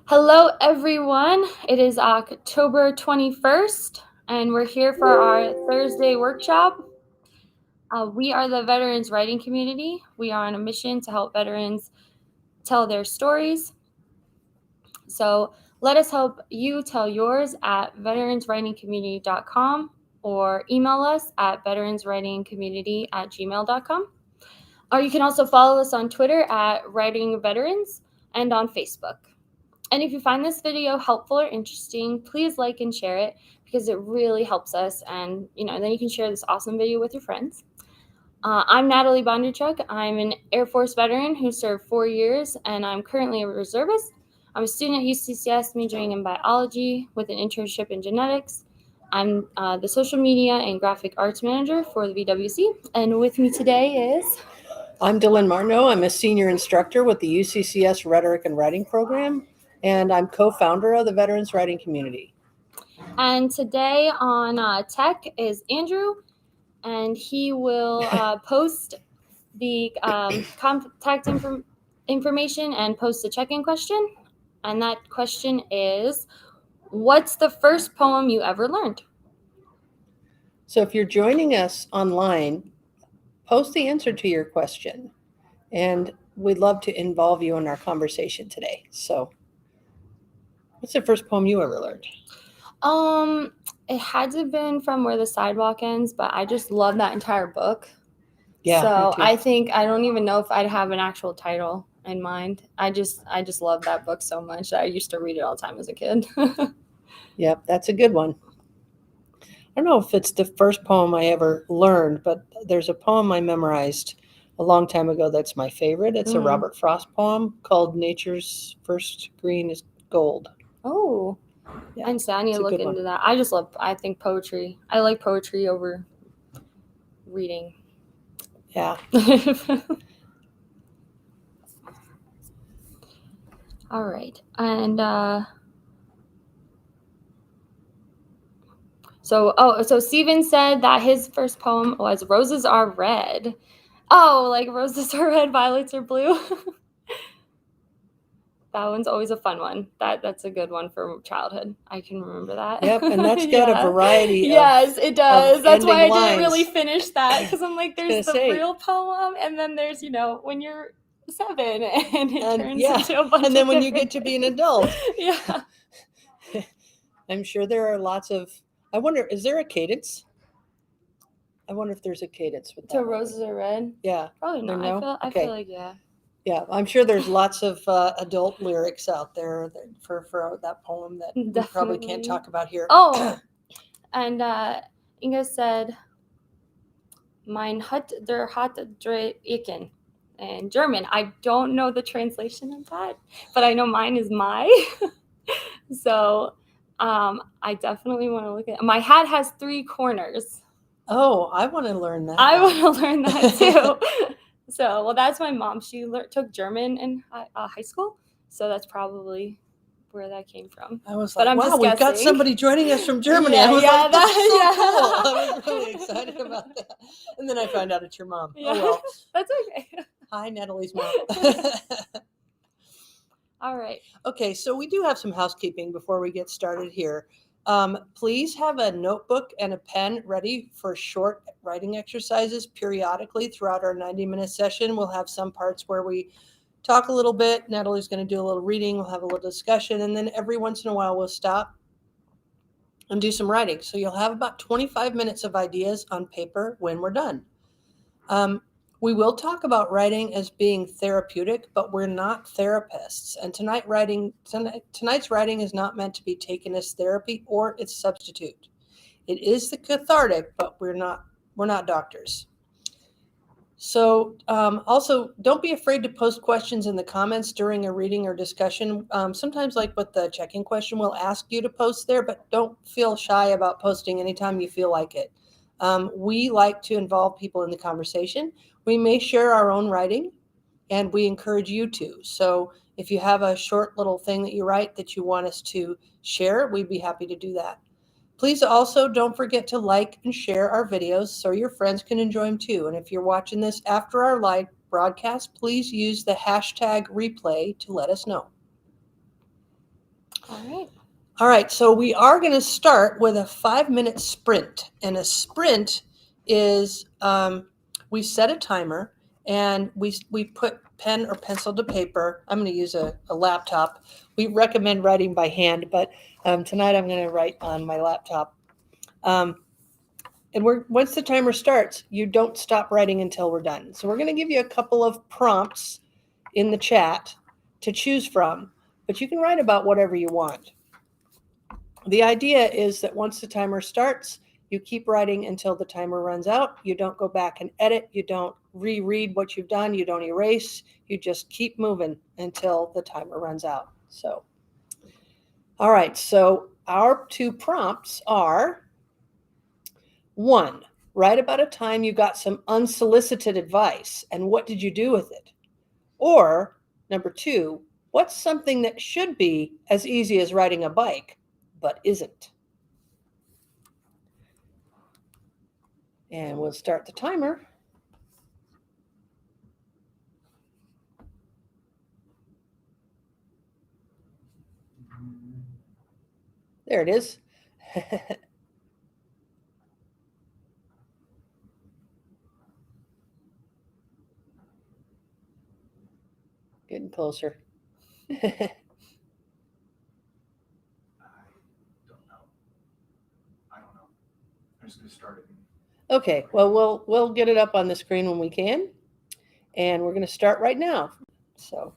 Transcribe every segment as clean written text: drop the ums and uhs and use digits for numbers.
Hello, everyone. It is October 21st, and we're here for our Thursday workshop. We are the Veterans Writing Community. We are on a mission to help veterans tell their stories. So let us help you tell yours at veteranswritingcommunity.com or email us at veteranswritingcommunity@gmail.com. Or you can also follow us on Twitter at Writing Veterans and on Facebook. And if you find this video helpful or interesting, please like and share it because it really helps us. And then you can share this awesome video with your friends. I'm Natalie Bondarchuk. I'm an Air Force veteran who served 4 years, and I'm currently a reservist. I'm a student at UCCS majoring in biology with an internship in genetics. I'm the social media and graphic arts manager for the VWC. And with me today is... I'm Dylan Martineau. I'm a senior instructor with the UCCS Rhetoric and Writing Program, and I'm co-founder of the Veterans Writing Community. And today on tech is Andrew, and he will post the contact information and post a check-in question. And that question is, what's the first poem you ever learned? So if you're joining us online, post the answer to your question, and we'd love to involve you in our conversation today. So what's the first poem you ever learned? It had to have been From Where the Sidewalk Ends, but I just love that entire book. Yeah. So I think I don't even know if I'd have an actual title in mind. I just love that book so much. I used to read it all the time as a kid. Yep, that's a good one. I don't know if it's the first poem I ever learned, but there's a poem I memorized a long time ago that's my favorite. It's a Robert Frost poem called Nature's First Green is Gold. Oh, yeah, and so I need to look into that. I think poetry. I like poetry over reading. Yeah. All right. And so Steven said that his first poem was Roses Are Red. Oh, like roses are red, violets are blue. That one's always a fun one. That's a good one for childhood. I can remember that. Yep, and that's got a variety of Yes, it does. That's why I lines. didn't really finish that, because I'm like, there's the real poem, and then there's, when you're 7 and it turns into a bunch and then of when you get to be an adult. Yeah. I'm sure there are lots of, I wonder, is there a cadence? I wonder if there's a cadence with that. To Roses Are Red? Yeah. Probably not. No? I feel like, yeah. Yeah, I'm sure there's lots of adult lyrics out there for that poem that we probably can't talk about here. Oh, and Inga said, Mein hat der hat Iken. In German. I don't know the translation of that, but I know mine is my. So I definitely want to look at it. My hat has 3 corners. Oh, I want to learn that. I want to learn that too. So, well, that's my mom. She took German in high school, so that's probably where that came from. I was like, wow, we've got somebody joining us from Germany. Yeah, I was like, that's so yeah. cool. I was really excited about that. And then I found out it's your mom. Yeah, oh, well. That's okay. Hi, Natalie's mom. All right. Okay, so we do have some housekeeping before we get started here. Please have a notebook and a pen ready for short writing exercises periodically throughout our 90-minute session. We'll have some parts where we talk a little bit. Natalie's going to do a little reading. We'll have a little discussion. And then every once in a while, we'll stop and do some writing. So you'll have about 25 minutes of ideas on paper when we're done. We will talk about writing as being therapeutic, but we're not therapists. And tonight's writing is not meant to be taken as therapy or its substitute. It is the cathartic, but we're not doctors. So also, don't be afraid to post questions in the comments during a reading or discussion. Sometimes, like with the check-in question, we'll ask you to post there, but don't feel shy about posting anytime you feel like it. We like to involve people in the conversation. We may share our own writing, and we encourage you to. So if you have a short little thing that you write that you want us to share, we'd be happy to do that. Please also don't forget to like and share our videos so your friends can enjoy them too. And if you're watching this after our live broadcast, please use the hashtag replay to let us know. All right. All right, so we are going to start with a 5-minute sprint. And a sprint is we set a timer and we put pen or pencil to paper. I'm going to use a laptop. We recommend writing by hand, but tonight I'm going to write on my laptop. And once the timer starts, you don't stop writing until we're done. So we're going to give you a couple of prompts in the chat to choose from, but you can write about whatever you want. The idea is that once the timer starts, you keep writing until the timer runs out. You don't go back and edit. You don't reread what you've done. You don't erase. You just keep moving until the timer runs out. So, all right. So our 2 prompts are: 1, write about a time you got some unsolicited advice and what did you do with it? Or number 2, what's something that should be as easy as riding a bike but isn't? And we'll start the timer. There it is. Getting closer. I don't know. I don't know. I'm just gonna start it. Okay, well, we'll get it up on the screen when we can, and we're going to start right now. So.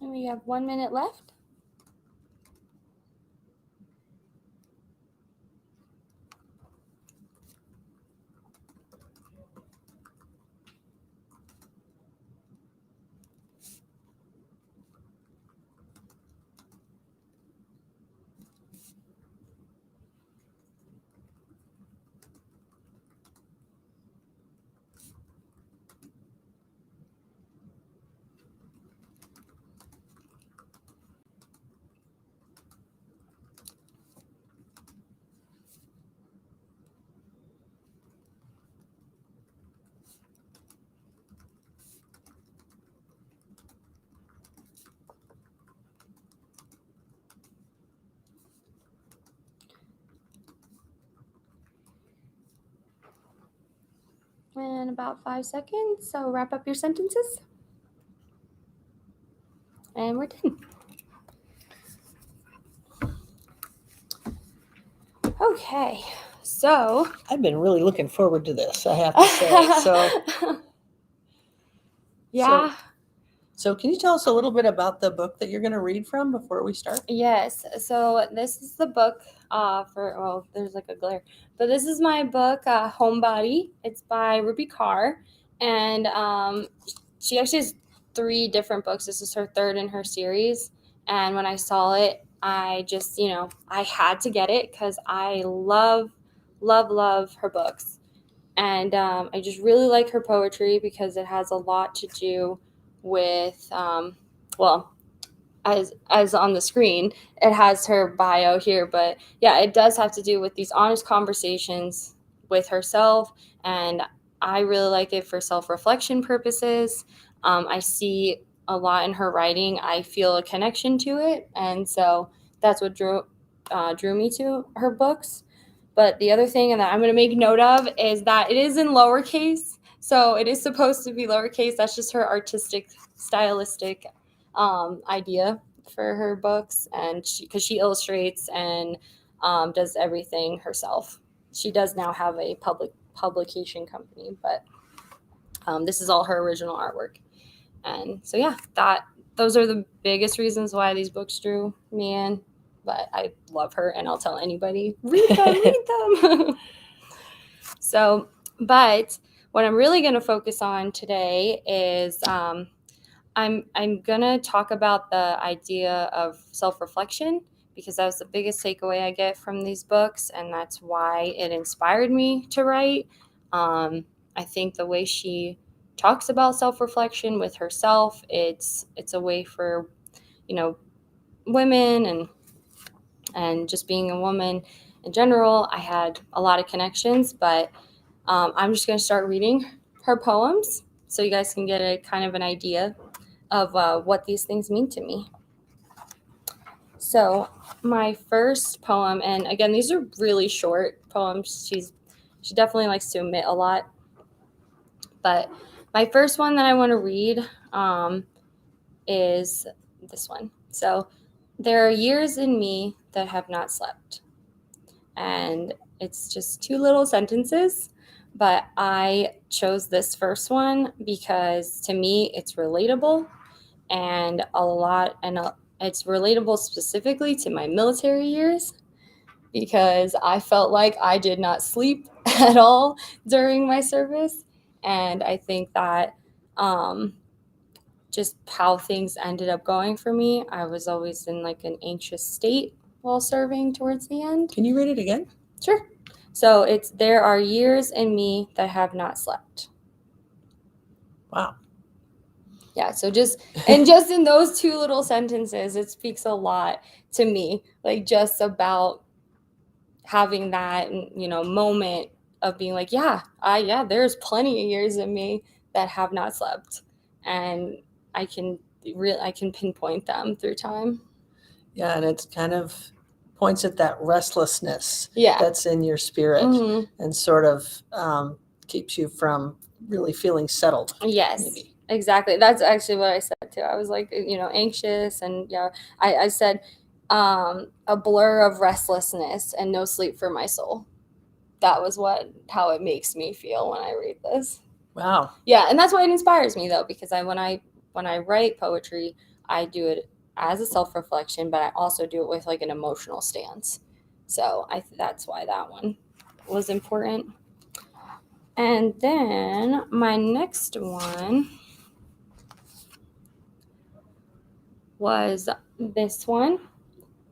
And we have 1 minute left. And about 5 seconds. So wrap up your sentences. And we're done. Okay, so I've been really looking forward to this, I have to say. Yeah. So can you tell us a little bit about the book that you're going to read from before we start? Yes. So this is the book there's like a glare. But this is my book, Homebody. It's by Rupi Kaur. And she actually has 3 different books. This is her 3rd in her series. And when I saw it, I just, I had to get it because I love her books. And I just really like her poetry because it has a lot to do with, as on the screen, it has her bio here, but yeah, it does have to do with these honest conversations with herself, and I really like it for self-reflection purposes. I see a lot in her writing. I feel a connection to it, and so that's what drew me to her books. But the other thing that I'm going to make note of is that it is in lowercase, so it is supposed to be lowercase. That's just her artistic, stylistic idea for her books, and because she illustrates and does everything herself. She does now have a publication company, but this is all her original artwork. And so yeah, those are the biggest reasons why these books drew me in. But I love her, and I'll tell anybody, read them. So, but what I'm really going to focus on today is I'm going to talk about the idea of self-reflection, because that was the biggest takeaway I get from these books, and that's why it inspired me to write. I think the way she talks about self-reflection with herself, it's a way for, women and just being a woman in general. I had a lot of connections, but I'm just going to start reading her poems so you guys can get a kind of an idea of what these things mean to me. So my first poem, and again, these are really short poems. She definitely likes to omit a lot. But my first one that I want to read is this one. So there are years in me that have not slept. And it's just 2 little sentences, but I chose this first one because to me it's relatable, and it's relatable specifically to my military years, because I felt like I did not sleep at all during my service. And I think that just how things ended up going for me, I was always in like an anxious state while serving towards the end. Can you read it again? Sure. So it's, there are years in me that have not slept. Wow. Yeah, so just in those 2 little sentences, it speaks a lot to me, like just about having that, moment of being like, there's plenty of years in me that have not slept, and I can pinpoint them through time. Yeah, and it's kind of points at that restlessness Yeah. that's in your spirit, and sort of keeps you from really feeling settled. Yes. Maybe. Exactly. That's actually what I said too. I was like, anxious, and I said a blur of restlessness and no sleep for my soul. That was how it makes me feel when I read this. Wow. Yeah, and that's why it inspires me though, because when I write poetry, I do it as a self-reflection, but I also do it with like an emotional stance. So that's why that one was important. And then my next one was this one.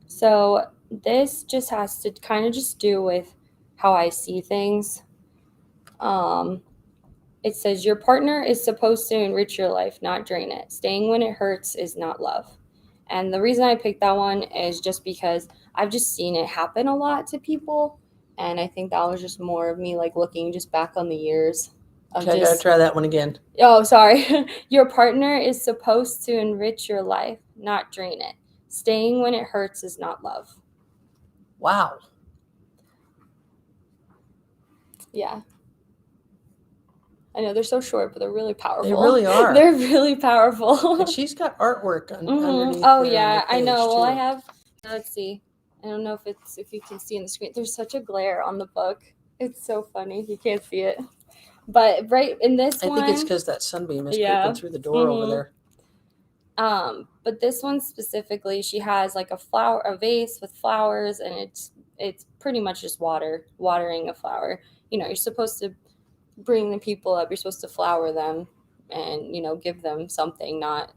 So this just has to kind of just do with how I see things. It says your partner is supposed to enrich your life, not drain it. Staying when it hurts is not love. And the reason I picked that one is just because I've just seen it happen a lot to people. And I think that was just more of me like looking just back on the years of Okay, I gotta just, try that one again. oh, sorry. Your partner is supposed to enrich your life, not drain it. Staying when it hurts is not love. Wow. Yeah. I know they're so short, but they're really powerful. They really are. They're really powerful. And she's got artwork underneath. Oh there yeah, on the I know. page, Well, I too. have. Let's see. I don't know if you can see in the screen. There's such a glare on the book. It's so funny. You can't see it, but right in this one, I think it's because that sunbeam is creeping through the door over there. But this one specifically, she has like a vase with flowers, and it's pretty much just watering a flower. You're supposed to bring the people up. You're supposed to flower them, and give them something, not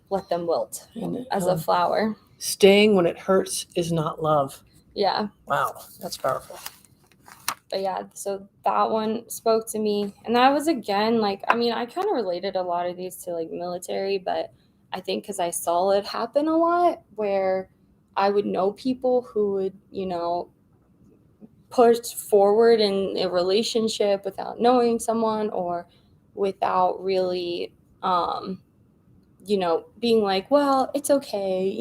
let them wilt as a flower. Staying when it hurts is not love. Yeah. Wow, that's powerful. But yeah, so that one spoke to me. And that was, again, like, I mean, I kind of related a lot of these to like military, but I think because I saw it happen a lot, where I would know people who would, push forward in a relationship without knowing someone, or without really being like, well, it's okay,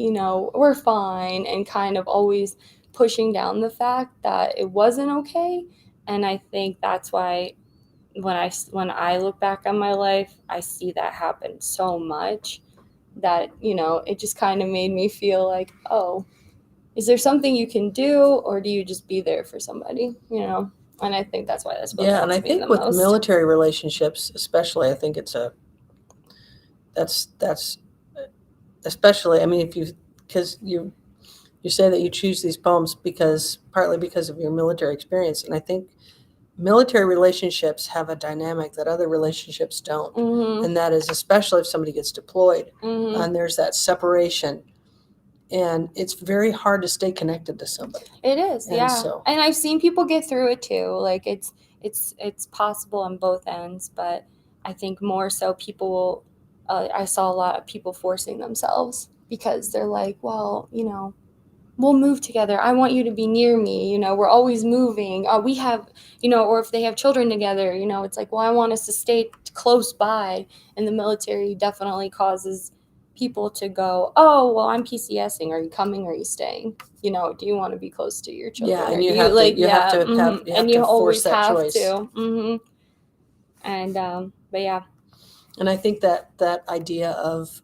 we're fine, and kind of always pushing down the fact that it wasn't okay. And I think that's why when I look back on my life, I see that happen so much that, it just kind of made me feel like, oh, is there something you can do, or do you just be there for somebody, And I think that's why that's spoke out and to I me think the with most. military relationships, especially, I think that's especially. I mean, because you say that you choose these poems partly because of your military experience, and I think military relationships have a dynamic that other relationships don't, and that is especially if somebody gets deployed, and there's that separation. And it's very hard to stay connected to somebody. It is, and yeah. And I've seen people get through it too. Like it's possible on both ends, but I think more so people. I saw a lot of people forcing themselves because they're like, well, we'll move together. I want you to be near me. We're always moving. We have, or if they have children together, it's like, well, I want us to stay close by. And the military definitely causes people to go, oh, well, I'm PCSing. Are you coming? Or are you staying? Do you want to be close to your children? Yeah, and you have to and you always force that have choice. to. And but yeah. And I think that idea of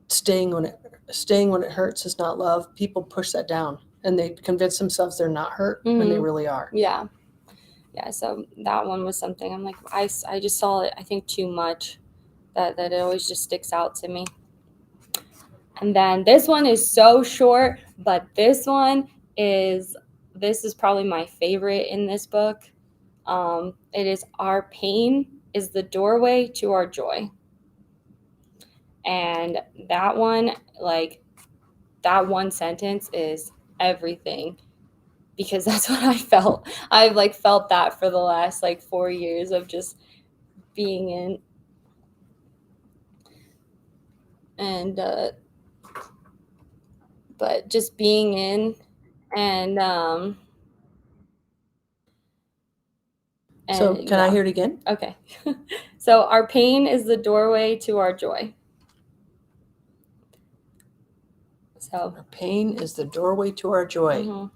staying when it hurts is not love. People push that down, and they convince themselves they're not hurt when they really are. Yeah. So that one was something I'm like, I just saw it, I think, too much, that it always just sticks out to me. And then this one is so short, but this is probably my favorite in this book. It is, our pain is the doorway to our joy. And that one, like, that one sentence is everything, because that's what I felt. I've like felt that for the last like 4 years of just being in, and but just being in, and So can I hear it again? Okay. So our pain is the doorway to our joy. So our pain is the doorway to our joy.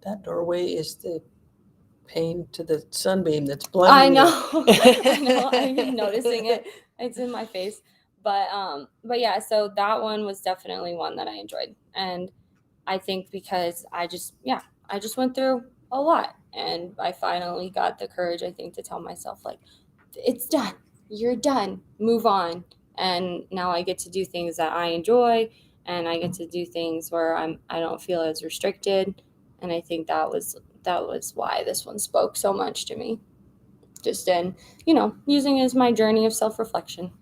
That doorway is the pain to the sunbeam that's blinding I know. I know. I'm noticing it. It's in my face. But yeah, so that one was definitely one that I enjoyed. And I think because I just went through a lot, and I finally got the courage, I think, to tell myself, like, it's done. You're done. Move on. And now I get to do things that I enjoy, and I get to do things where I don't feel as restricted. And I think that was why this one spoke so much to me. Just in, using it as my journey of self-reflection.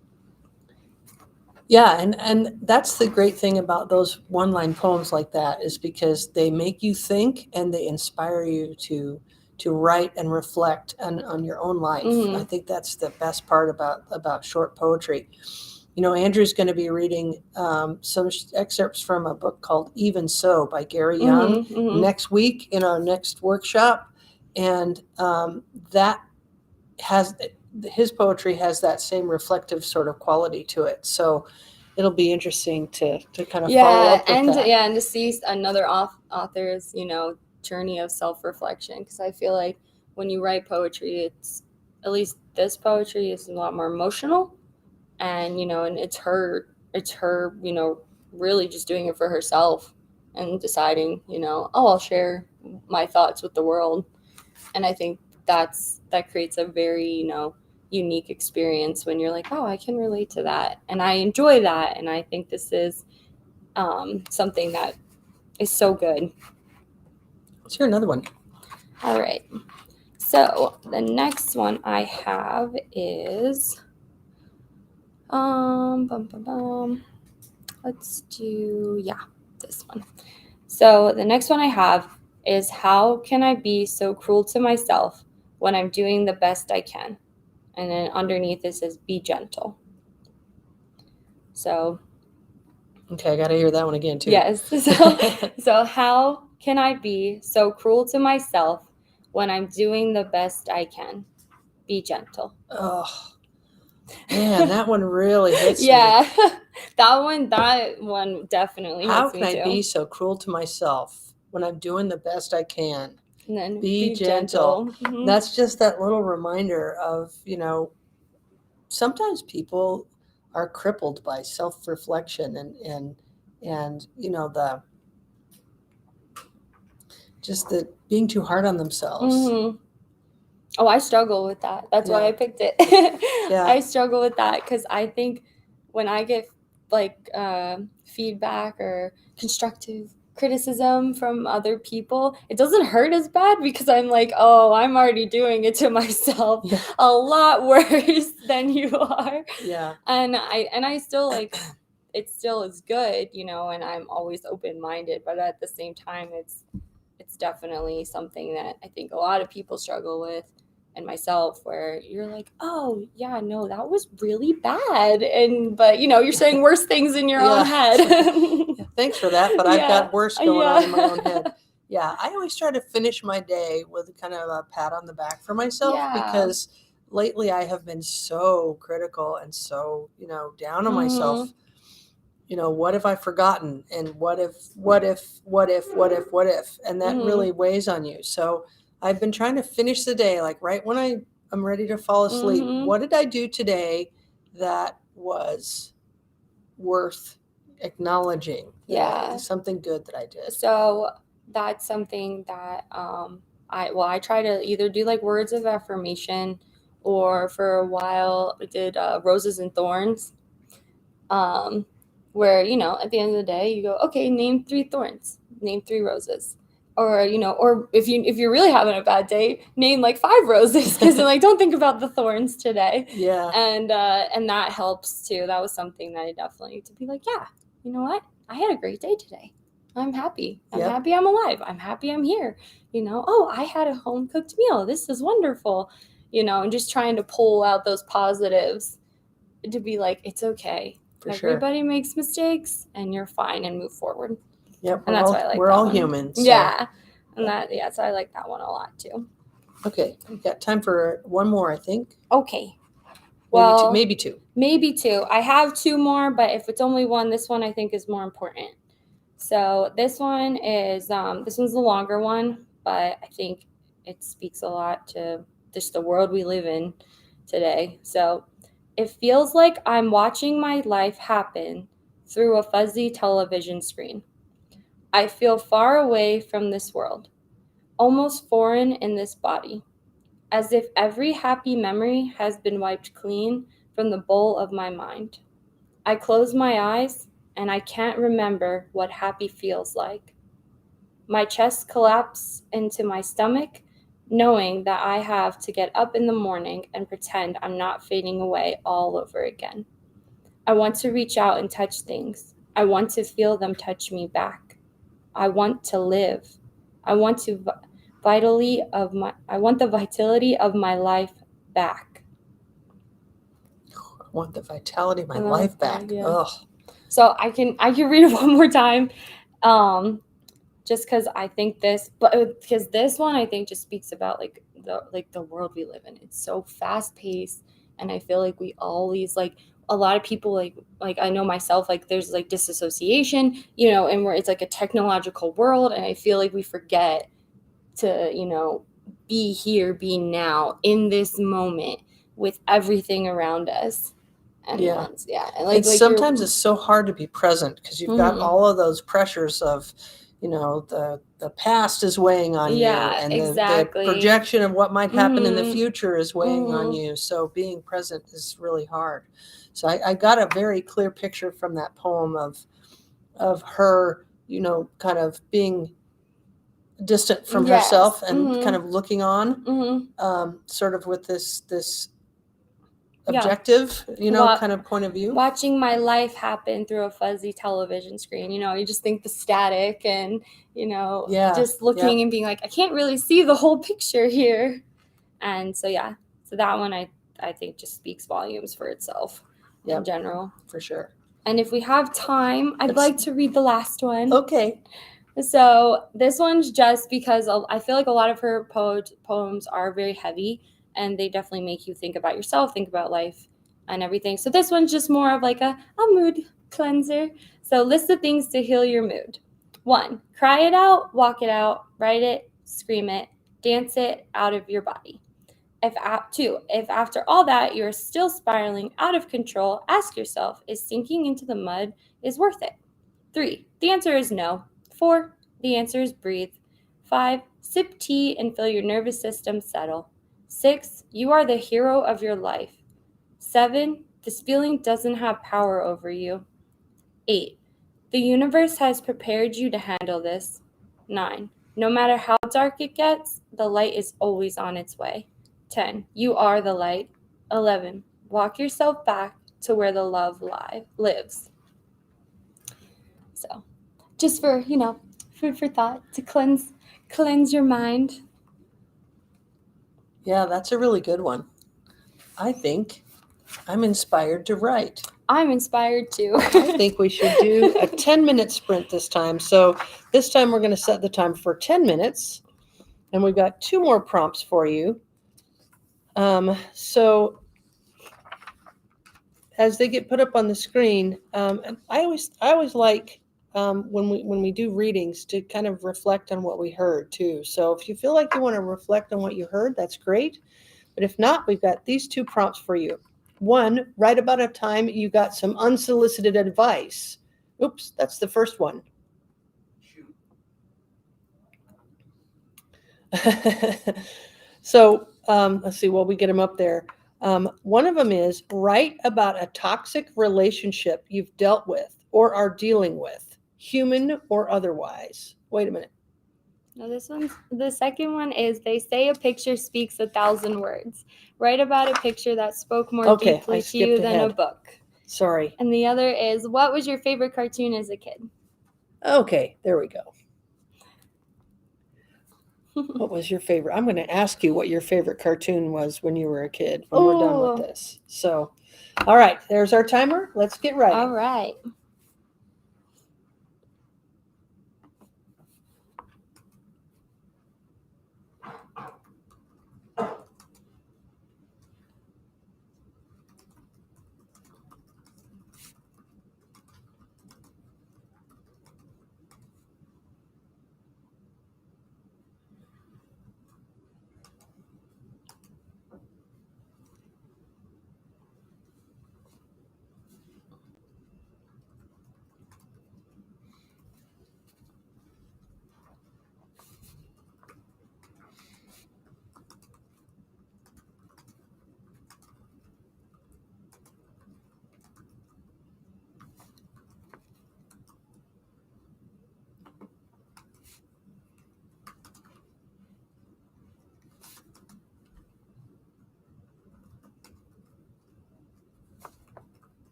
Yeah, and that's the great thing about those one-line poems like that, is because they make you think and they inspire you to write and reflect on your own life. I think that's the best part about short poetry. Andrew's going to be reading some excerpts from a book called Even So by Gary Young next week in our next workshop, and that has his poetry has that same reflective sort of quality to it. So it'll be interesting to kind of follow up with that. And to see another author's journey of self-reflection, because I feel like when you write poetry, it's, at least this poetry is a lot more emotional, and and it's her really just doing it for herself and deciding I'll share my thoughts with the world. And I think that creates a very unique experience when you're like, oh, I can relate to that and I enjoy that, and I think this is something that is so good. Let's hear another one. All right, so the next one I have is let's do this one. So the next one I have is, how can I be so cruel to myself when I'm doing the best I can? And then underneath it says, be gentle. So okay, I got to hear that one again too. Yes. So how can I be so cruel to myself when I'm doing the best I can? Be gentle. Oh man, that one really hits me. Yeah. that one definitely how hits me can I too. be so cruel to myself when I'm doing the best I can? And then Be gentle. Mm-hmm. That's just that little reminder of, sometimes people are crippled by self-reflection and the just the being too hard on themselves. Mm-hmm. Oh, I struggle with that. That's why I picked it. Yeah. I struggle with that because I think when I get feedback or constructive criticism from other people, it doesn't hurt as bad because I'm like, oh, I'm already doing it to myself a lot worse than you are. Yeah. And I still it still is good, and I'm always open-minded, but at the same time, it's definitely something that I think a lot of people struggle with, and myself, where you're like, oh yeah, no, that was really bad, but you're saying worse things in your own head. Thanks for that, but I've got worse going on in my own head. Yeah, I always try to finish my day with kind of a pat on the back for myself, because lately I have been so critical and so down on myself. What have I forgotten, and what if, and that really weighs on you. So I've been trying to finish the day, like right when I'm ready to fall asleep. What did I do today that was worth acknowledging? Something good that I did. So that's something that I try to either do like words of affirmation, or for a while I did roses and thorns, where at the end of the day you go, okay, name 3 thorns, name 3 roses, or or if you're really having a bad day, name like 5 roses, because like, don't think about the thorns today. And that helps too. That was something that I definitely need to be like, yeah, you know what, I had a great day today. I'm happy. I'm happy I'm alive. I'm happy I'm here. Oh, I had a home cooked meal. This is wonderful. And just trying to pull out those positives to be like, it's okay. Everybody makes mistakes, and you're fine, and move forward. Yep. And that's why I like we're that all one. humans. So. Yeah. And so I like that one a lot too. Okay. We've got time for one more, I think. Okay. Well, maybe two. Maybe 2. I have 2 more, but if it's only one, this one I think is more important. So this one is, this one's the longer one, but I think it speaks a lot to just the world we live in today. So, it feels like I'm watching my life happen through a fuzzy television screen. I feel far away from this world, almost foreign in this body. as if every happy memory has been wiped clean from the bowl of my mind. I close my eyes and I can't remember what happy feels like. My chest collapses into my stomach, knowing that I have to get up in the morning and pretend I'm not fading away all over again. I want to reach out and touch things. I want to feel them touch me back. I want to live. I want to I want the vitality of my life back. I want the vitality of my life back. Yeah. Ugh. So I can read it one more time. Just because I think because this one I think just speaks about the world we live in. It's so fast paced, and I feel like we always a lot of people like I know myself, like there's like disassociation, and where it's like a technological world, and I feel like we forget to be here, be now in this moment with everything around us. And Yeah. and sometimes it's so hard to be present because you've got Mhm. all of those pressures of, the past is weighing on you, and exactly. the projection of what might happen in the Mhm. future is weighing on Mhm. you. So being present is really hard. So I got a very clear picture from that poem of her, kind of being distant from herself and Mhm. kind of looking on, Mhm. sort of with this Yeah. objective, Wa- kind of point of view. Watching my life happen through a fuzzy television screen, you just think the static and, Yeah. just looking and being like, I can't really see the whole picture here. And so, so that one I think just speaks volumes for itself in general. For sure. And if we have time, I'd like to read the last one. Okay. So this one's just because I feel like a lot of her poems are very heavy, and they definitely make you think about yourself, think about life and everything. So this one's just more of like a mood cleanser. So list the things to heal your mood. 1, cry it out, walk it out, write it, scream it, dance it out of your body. 2, if after all that you're still spiraling out of control, ask yourself, is sinking into the mud is worth it? 3, the answer is no. 4, the answer is breathe. 5, sip tea and feel your nervous system settle. 6, you are the hero of your life. 7, this feeling doesn't have power over you. 8, the universe has prepared you to handle this. 9, no matter how dark it gets, the light is always on its way. 10, you are the light. 11, walk yourself back to where the love lives. So, just for, food for thought to cleanse your mind. Yeah, that's a really good one. I think I'm inspired to write. I'm inspired too. I think we should do a 10-minute sprint this time. So this time we're going to set the time for 10 minutes, and we've got 2 more prompts for you. So as they get put up on the screen, and I always like when we do readings to kind of reflect on what we heard too. So if you feel like you want to reflect on what you heard, that's great. But if not, we've got these 2 prompts for you. 1, write about a time you got some unsolicited advice. Oops, that's the first one. So let's see, we get them up there. One of them is write about a toxic relationship you've dealt with or are dealing with, human or otherwise. Wait a minute. No, the second one is they say a picture speaks 1,000 words. Write about a picture that spoke more deeply to you than a book. Sorry. And the other is, what was your favorite cartoon as a kid? Okay, there we go. What was your favorite? I'm going to ask you what your favorite cartoon was when you were a kid when we're done with this. So, all right, there's our timer. Let's get writing. All right.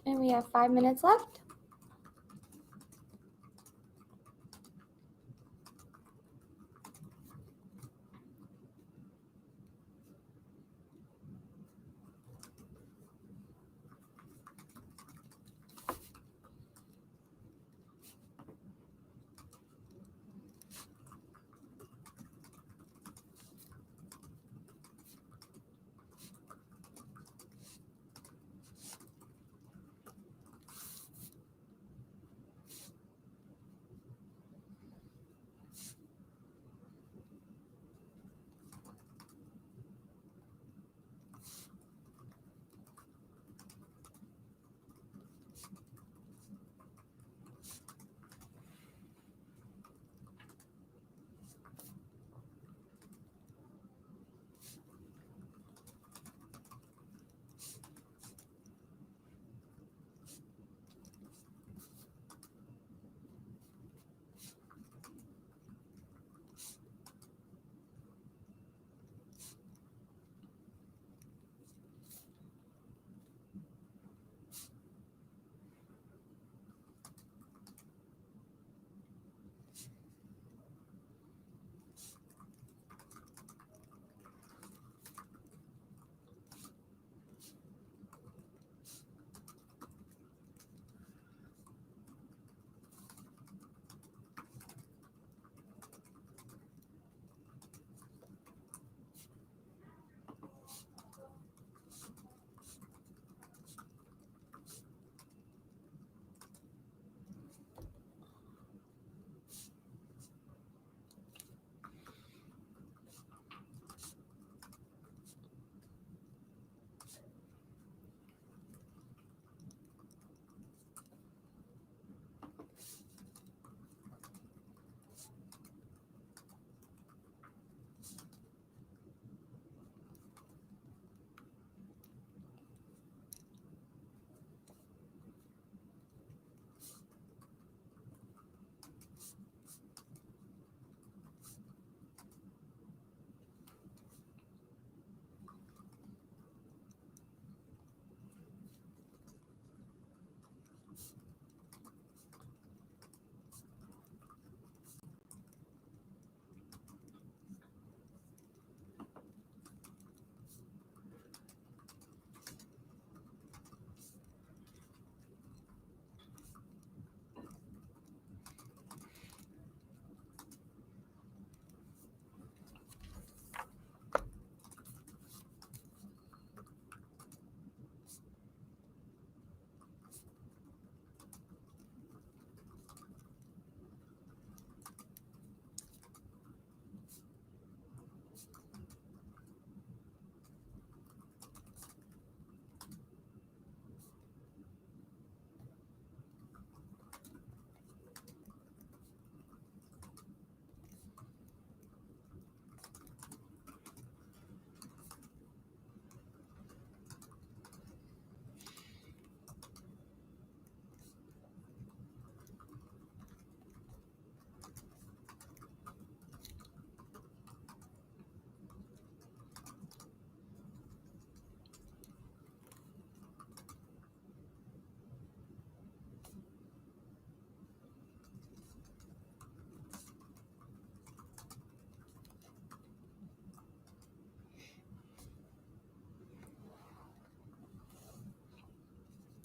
And we have 5 minutes left.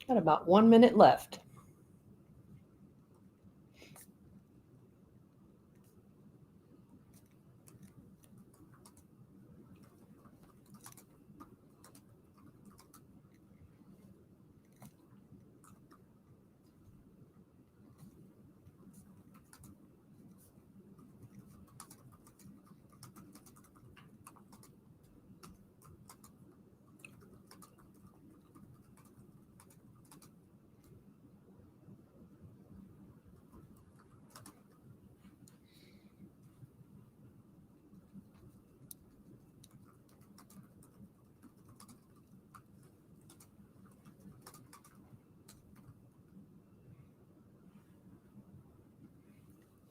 Got about 1 minute left.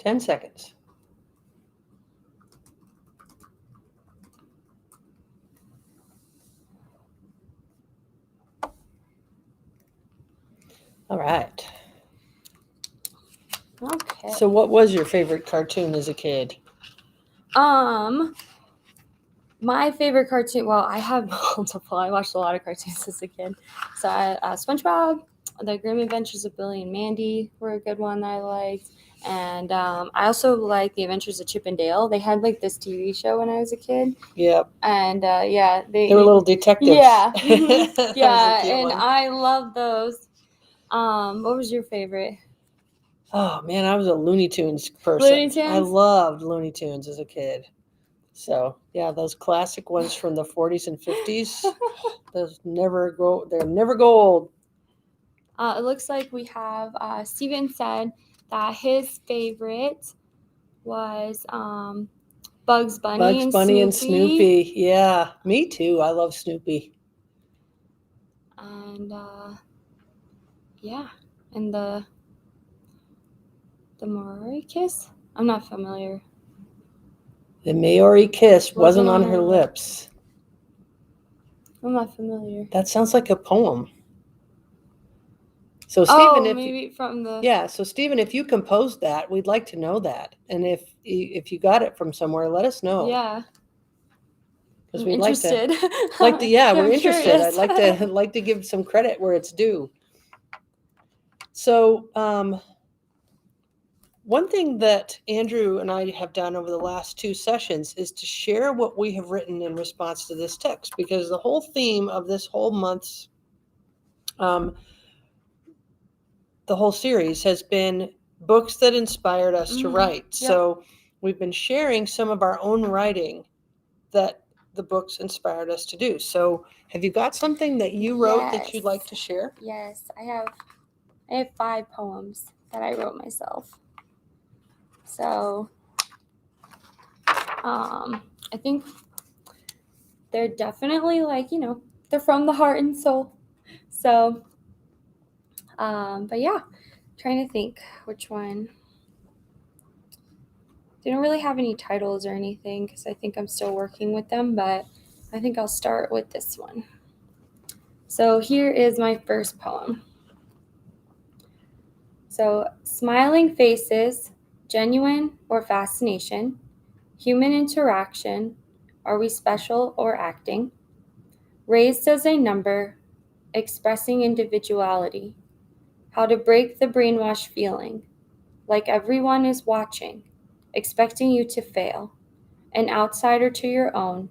Ten seconds. All right. Okay. So what was your favorite cartoon as a kid? My favorite cartoon, well, I have multiple. I watched a lot of cartoons as a kid. So SpongeBob, The Grim Adventures of Billy and Mandy were a good one that I liked. And I also liked The Adventures of Chip and Dale. They had like this TV show when I was a kid. Yep. And yeah, They were little detectives. Yeah. That was a Yeah, cute and one. I love those. What was your favorite? Oh man, I was a Looney Tunes person. Looney Tunes? I loved Looney Tunes as a kid. So yeah, those classic ones from the 40s and 50s. Those never go. They never go old. It looks like we have Steven said that his favorite was Bugs Bunny Bugs and Bunny Snoopy. and Snoopy. Yeah, me too. I love Snoopy. And yeah, and the Maori kiss. I'm not familiar. The Maori kiss wasn't on her lips. I'm not familiar. That sounds like a poem. So Stephen, maybe from the So Stephen, if you composed that, we'd like to know that. And if you got it from somewhere, let us know. Yeah. Because I'm we'd interested. we're interested. Curious. I'd like to give some credit where it's due. So one thing that Andrew and I have done over the last 2 sessions is to share what we have written in response to this text, because the whole theme of this whole month's the whole series has been books that inspired us to write. Yep. So we've been sharing some of our own writing that the books inspired us to do. So have you got something that you wrote that you'd like to share? Yes, I have 5 poems that I wrote myself. So I think they're definitely they're from the heart and soul. So but yeah, trying to think which one. They don't really have any titles or anything because I think I'm still working with them, but I think I'll start with this one. So here is my first poem. So, smiling faces, genuine or fascination, human interaction, are we special or acting? Raised as a number, expressing individuality, how to break the brainwash feeling, like everyone is watching, expecting you to fail, an outsider to your own,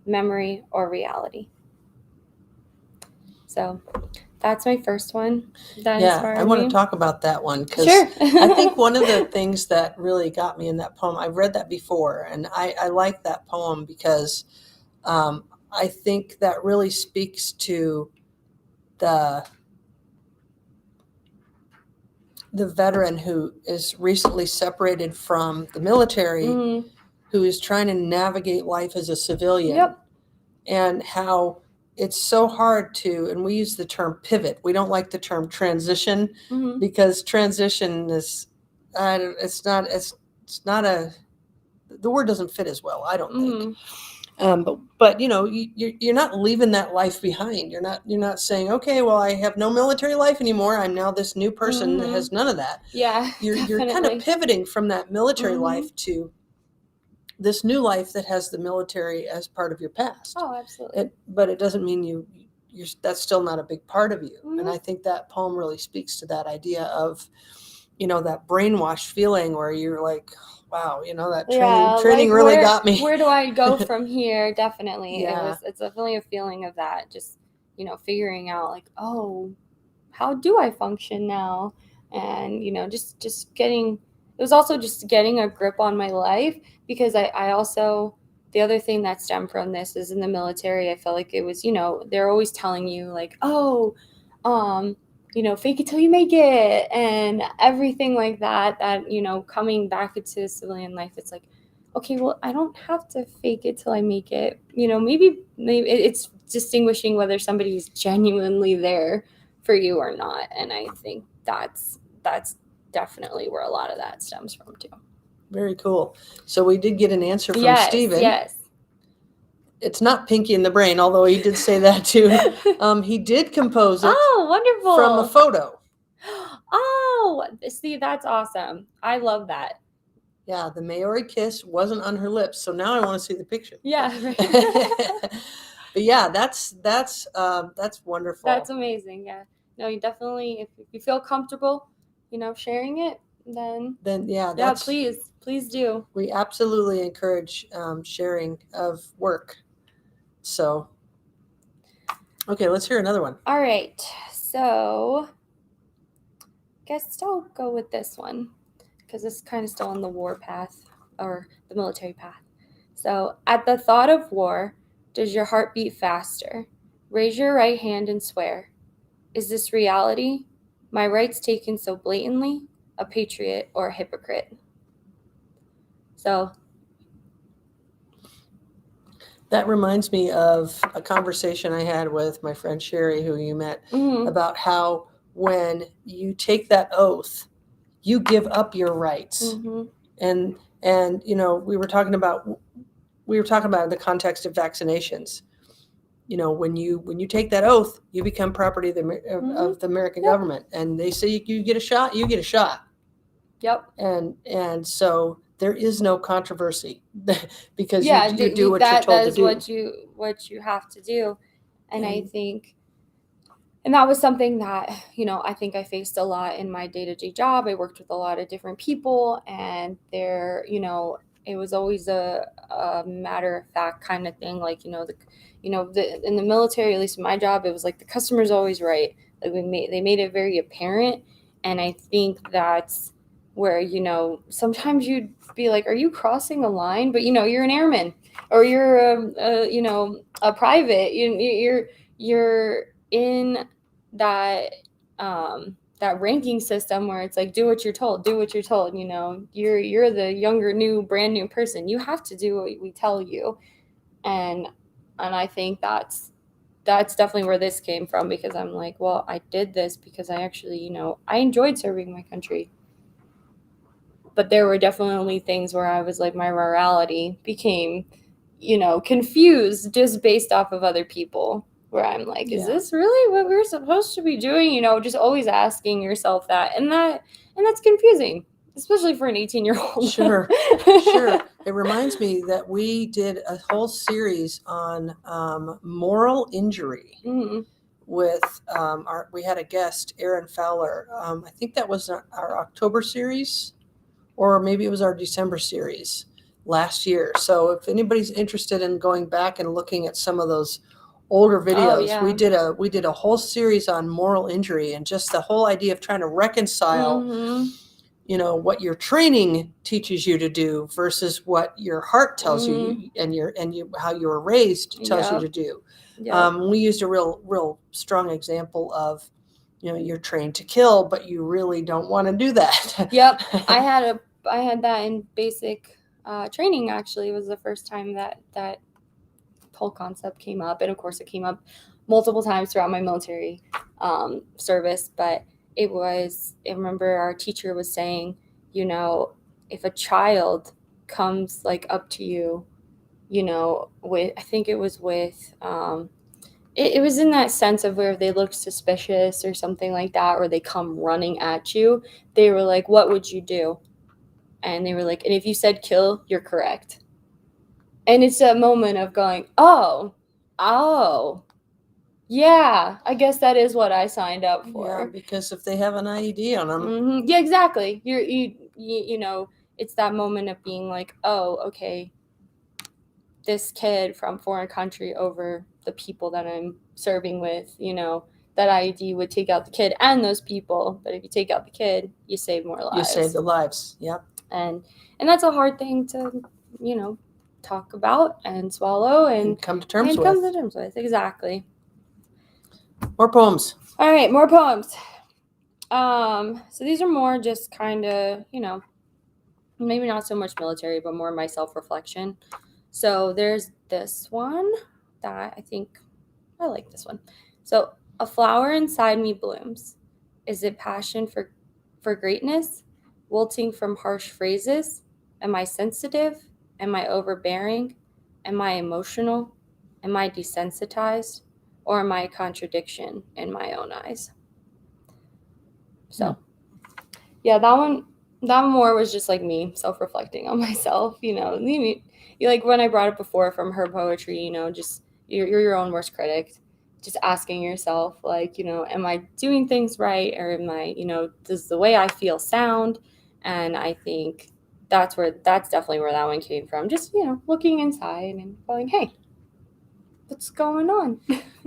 memory or reality. So that's my first one. That inspired I want me. to talk about that one because Sure. I think one of the things that really got me in that poem, I've read that before, and I like that poem because I think that really speaks to the veteran who is recently separated from the military, who is trying to navigate life as a civilian. Yep. And how it's so hard to, and we use the term pivot. We don't like the term transition because transition is, it's not the word doesn't fit as well, I don't think. But you're not leaving that life behind. You're not saying, okay, well, I have no military life anymore. I'm now this new person that has none of that. Yeah, You're kind of pivoting from that military life to this new life that has the military as part of your past. Oh, absolutely. But it doesn't mean you're that's still not a big part of you. And I think that poem really speaks to that idea of, that brainwash feeling where you're like, wow, that training really got me. Where do I go from here? Definitely. Yeah. It's definitely a feeling of that. Just, figuring out like, oh, how do I function now? And, just getting, it was also just getting a grip on my life, because I also, the other thing that stemmed from this is in the military, I felt like it was, they're always telling you like, oh, fake it till you make it and everything like that, coming back into civilian life, it's like, okay, well, I don't have to fake it till I make it. Maybe it's distinguishing whether somebody's genuinely there for you or not. And I think that's definitely where a lot of that stems from too. Very cool. So we did get an answer from Steven. Yes. It's not Pinky in the Brain, although he did say that too. He did compose it. Oh, wonderful. From a photo. Oh, see, that's awesome. I love that. Yeah, the Maori kiss wasn't on her lips, so now I want to see the picture. Yeah, right. But yeah, that's wonderful. That's amazing. Yeah. No, you definitely, if you feel comfortable, sharing it, then Then yeah, that's please do. we absolutely encourage sharing of work. So, okay, let's hear another one. All right. So, guess I'll go with this one because it's kind of still on the war path or the military path. So, at the thought of war, does your heart beat faster? Raise your right hand and swear. Is this reality? My rights taken so blatantly? A patriot or a hypocrite? So, That reminds me of a conversation I had with my friend Sherry, who you met, about how when you take that oath, you give up your rights. And we were talking about in the context of vaccinations. When you take that oath, you become property of the American government, and they say you get a shot, you get a shot. Yep. And so there is no controversy because you do what you're told that to is do. what you have to do. And I think, and that was something that, I think I faced a lot in my day-to-day job. I worked with a lot of different people, and there, it was always a matter of fact kind of thing. Like, in the military, at least in my job, it was like the customer's always right. Like they made it very apparent. And I think that's where, sometimes you'd be like, are you crossing a line? But, you're an airman, or you're a private, you're in that that ranking system where it's like, do what you're told, you're the younger, brand new person. You have to do what we tell you. And I think that's definitely where this came from, because I'm like, well, I did this because I actually, I enjoyed serving my country. But there were definitely things where I was like, my morality became, confused just based off of other people, where I'm like, is this really what we're supposed to be doing? Just always asking yourself that. And that's confusing, especially for an 18-year-old. Sure. It reminds me that we did a whole series on moral injury. With we had a guest, Aaron Fowler. I think that was our October series, or maybe it was our December series last year. So if anybody's interested in going back and looking at some of those older videos, we did a whole series on moral injury, and just the whole idea of trying to reconcile what your training teaches you to do versus what your heart tells you, and how you were raised tells you to do. We used a real strong example of, you're trained to kill, but you really don't want to do that. Yep. I had that in basic training. Actually, it was the first time that whole concept came up, and of course it came up multiple times throughout my military service. But I remember our teacher was saying, if a child comes like up to you, with, I think it was with it was in that sense of where they look suspicious or something like that, or they come running at you, they were like, what would you do? And they were like, and if you said kill, you're correct. And it's a moment of going, oh, yeah, I guess that is what I signed up for. Yeah, because if they have an IED on them. Mm-hmm. Yeah, exactly. It's that moment of being like, oh, okay, this kid from foreign country over the people that I'm serving with, that IED would take out the kid and those people. But if you take out the kid, you save more lives. You save the lives. Yep. And that's a hard thing to, talk about and swallow and come to terms with. Exactly. More poems. All right, more poems. So these are more just kind of, maybe not so much military, but more my self-reflection. So there's this one that I think I like this one. So, a flower inside me blooms. Is it passion for greatness? Wilting from harsh phrases? Am I sensitive? Am I overbearing? Am I emotional? Am I desensitized? Or am I a contradiction in my own eyes? So, Yeah, that more was just like me self-reflecting on myself, you like when I brought it before from her poetry, just you're your own worst critic, just asking yourself like, am I doing things right, or am I, does the way I feel sound? And I think that's definitely where that one came from, just looking inside and going, hey, what's going on?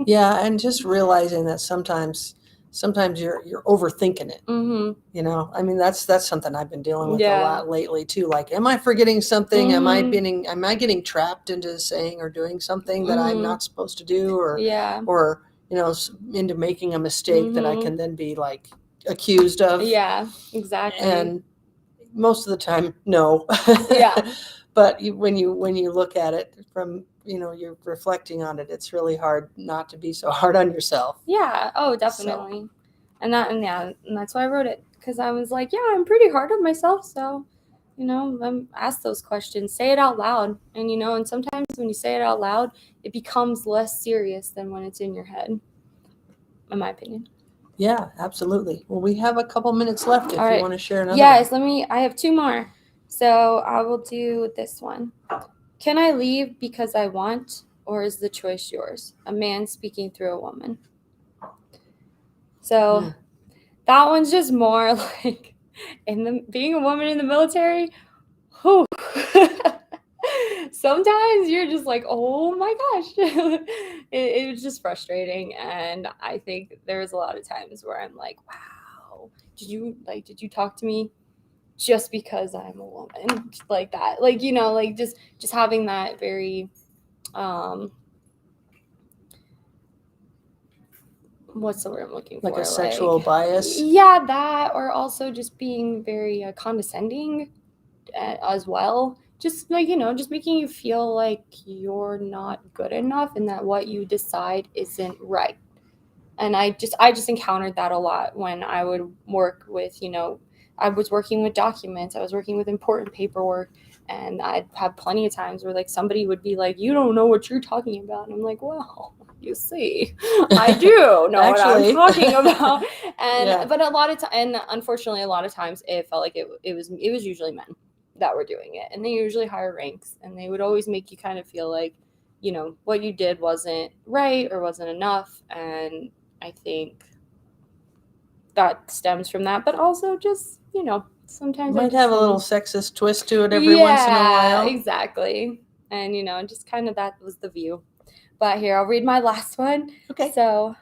Yeah, and just realizing that sometimes you're overthinking it. Mm-hmm. I mean, that's something I've been dealing with a Yeah. lot lately too. Like, am I forgetting something? Am I Mhm. getting trapped into saying or doing something that I'm Mhm. not supposed to do, Yeah. or into making a mistake that I Mhm. can then be like accused of? Yeah, exactly. And most of the time, no. Yeah. But when you look at it from, you're reflecting on it, it's really hard not to be so hard on yourself. Yeah. Oh, definitely. And that's why I wrote it, because I was like, yeah, I'm pretty hard on myself, so ask those questions, say it out loud, and sometimes when you say it out loud, it becomes less serious than when it's in your head, in my opinion. Yeah, absolutely. Well, we have a couple minutes left if All you right. want to share another Yes, one. I have two more. So I will do this one. Can I leave because I want, or is the choice yours? A man speaking through a woman. So that one's just more like, being a woman in the military, whew. Sometimes you're just like, oh my gosh. It was just frustrating. And I think there was a lot of times where I'm like, wow, did you talk to me just because I'm a woman? Like that. Like, like just having that very what's the word I'm looking for? Like a sexual bias? Yeah, that, or also just being very condescending as well. Just like, just making you feel like you're not good enough and that what you decide isn't right. And I just encountered that a lot when I would work with, I was working with documents, I was working with important paperwork, and I'd have plenty of times where like somebody would be like, you don't know what you're talking about. And I'm like, well, you see, I do know Actually. what I'm talking about. And Yeah. but a lot of times, and unfortunately a lot of times it felt like it was usually men that were doing it, and they usually higher ranks, and they would always make you kind of feel like, what you did wasn't right or wasn't enough. And I think that stems from that, but also just, sometimes Might have a little sexist twist to it every yeah, once in a while. exactly. And, just kind of that was the view. But here, I'll read my last one. Okay. So,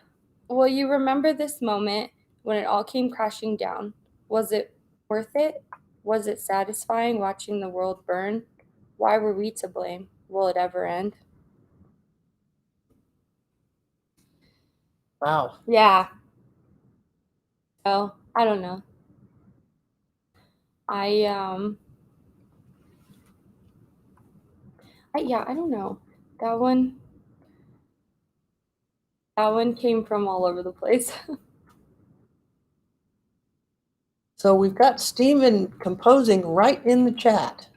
will you remember this moment when it all came crashing down? Was it worth it? Was it satisfying watching the world burn? Why were we to blame? Will it ever end? Wow. Yeah. Oh, I don't know. I yeah, I don't know. That one came from all over the place. So we've got Steven composing right in the chat,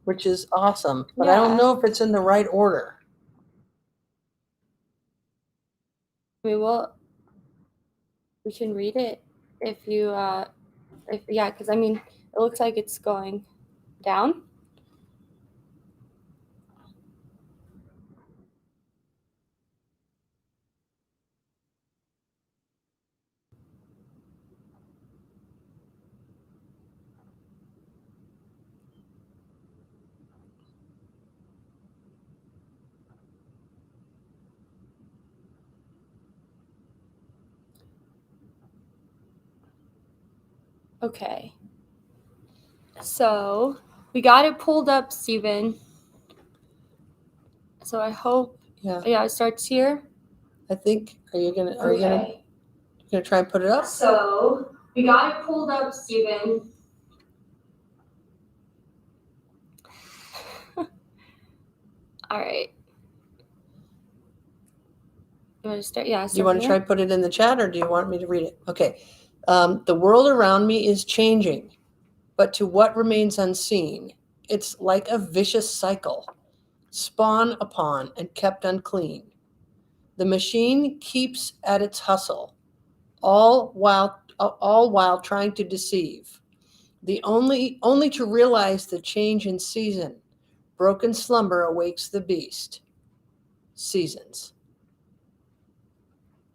which is awesome. But I don't Yeah. know if it's in the right order. We can read it if you yeah, because I mean it looks like it's going down. Okay. So we got it pulled up, Steven. So I hope it starts here. I think are you gonna try and put it up? So we got it pulled up, Steven. All right. You want to start? Yeah. Do you want to try and put it in the chat, or do you want me to read it? Okay. The world around me is changing, but to what remains unseen, it's like a vicious cycle, spawn upon and kept unclean. The machine keeps at its hustle, all while trying to deceive. only to realize the change in season. Broken slumber awakes the beast. Seasons.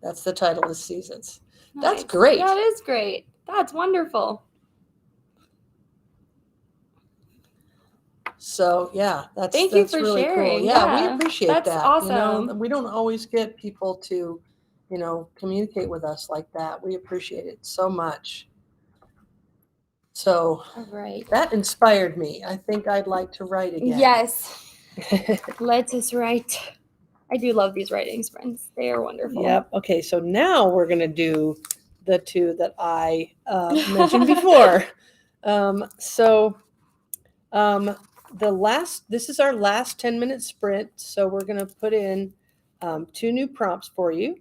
That's the title of Seasons. That's Nice. great. That is great. That's wonderful. So yeah, Thank you that's for really cool. sharing. Yeah, we Yeah, appreciate that's that. awesome. We don't always get people to, communicate with us like that. We appreciate it so much. So All right. that inspired me. I think I'd like to write again. Yes. Let us write. I do love these writings, friends. They are wonderful. Yep. Okay. So now we're going to do the two that I mentioned before. This is our last 10-minute sprint. So we're going to put in two new prompts for you.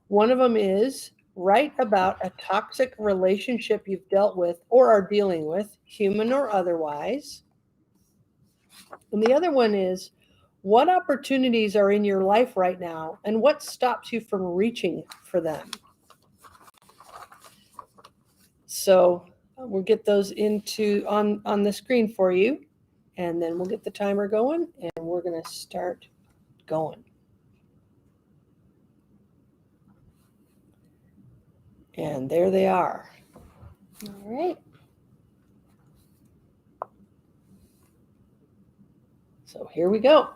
One of them is write about a toxic relationship you've dealt with or are dealing with, human or otherwise. And the other one is, what opportunities are in your life right now and what stops you from reaching for them? So we'll get those on the screen for you, and then we'll get the timer going, and we're going to start going. And there they are. All right. So here we go.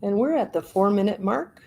And we're at the 4-minute mark.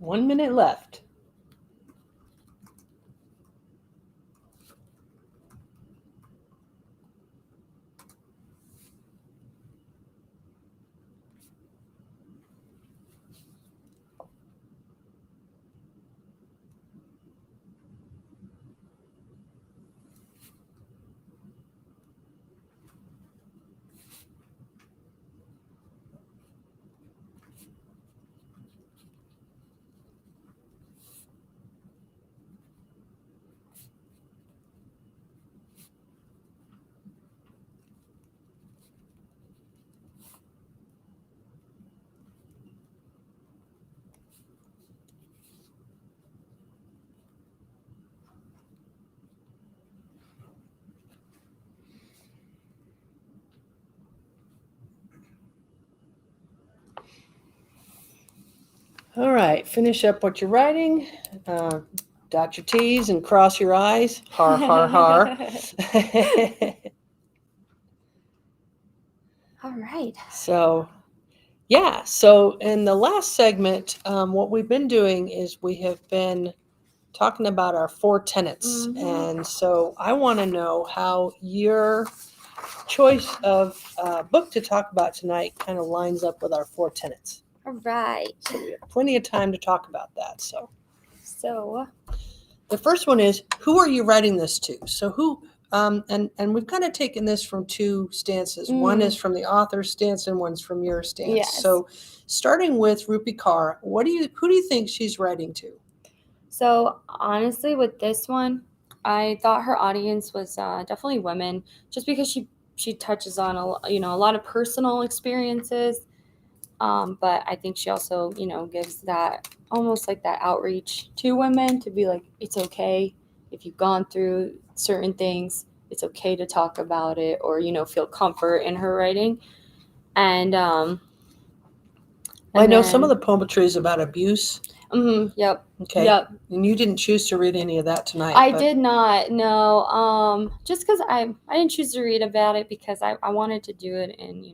One minute left. All right, finish up what you're writing. Dot your T's and cross your I's. Har, har, har. All right. So, yeah. So, in the last segment, what we've been doing is we have been talking about our 4 tenets. Mhm. And so, I want to know how your choice of book to talk about tonight kind of lines up with our 4 tenets. All right. So, we have plenty of time to talk about that. So, So, the first one is, who are you writing this to? So who, and we've kind of taken this from 2 stances. One is from the author's stance and one's from your stance. Yes. So starting with Rupi Kaur, who do you think she's writing to? So honestly, with this one, I thought her audience was definitely women, just because she touches on a lot of personal experiences, But I think she also, gives that almost like that outreach to women to be like, it's okay if you've gone through certain things, it's okay to talk about it, or, feel comfort in her writing. And, I know some of the poetry is about abuse. Yep. Okay. Yep. And you didn't choose to read any of that tonight. I did not. No. Just because I didn't choose to read about it because I wanted to do it in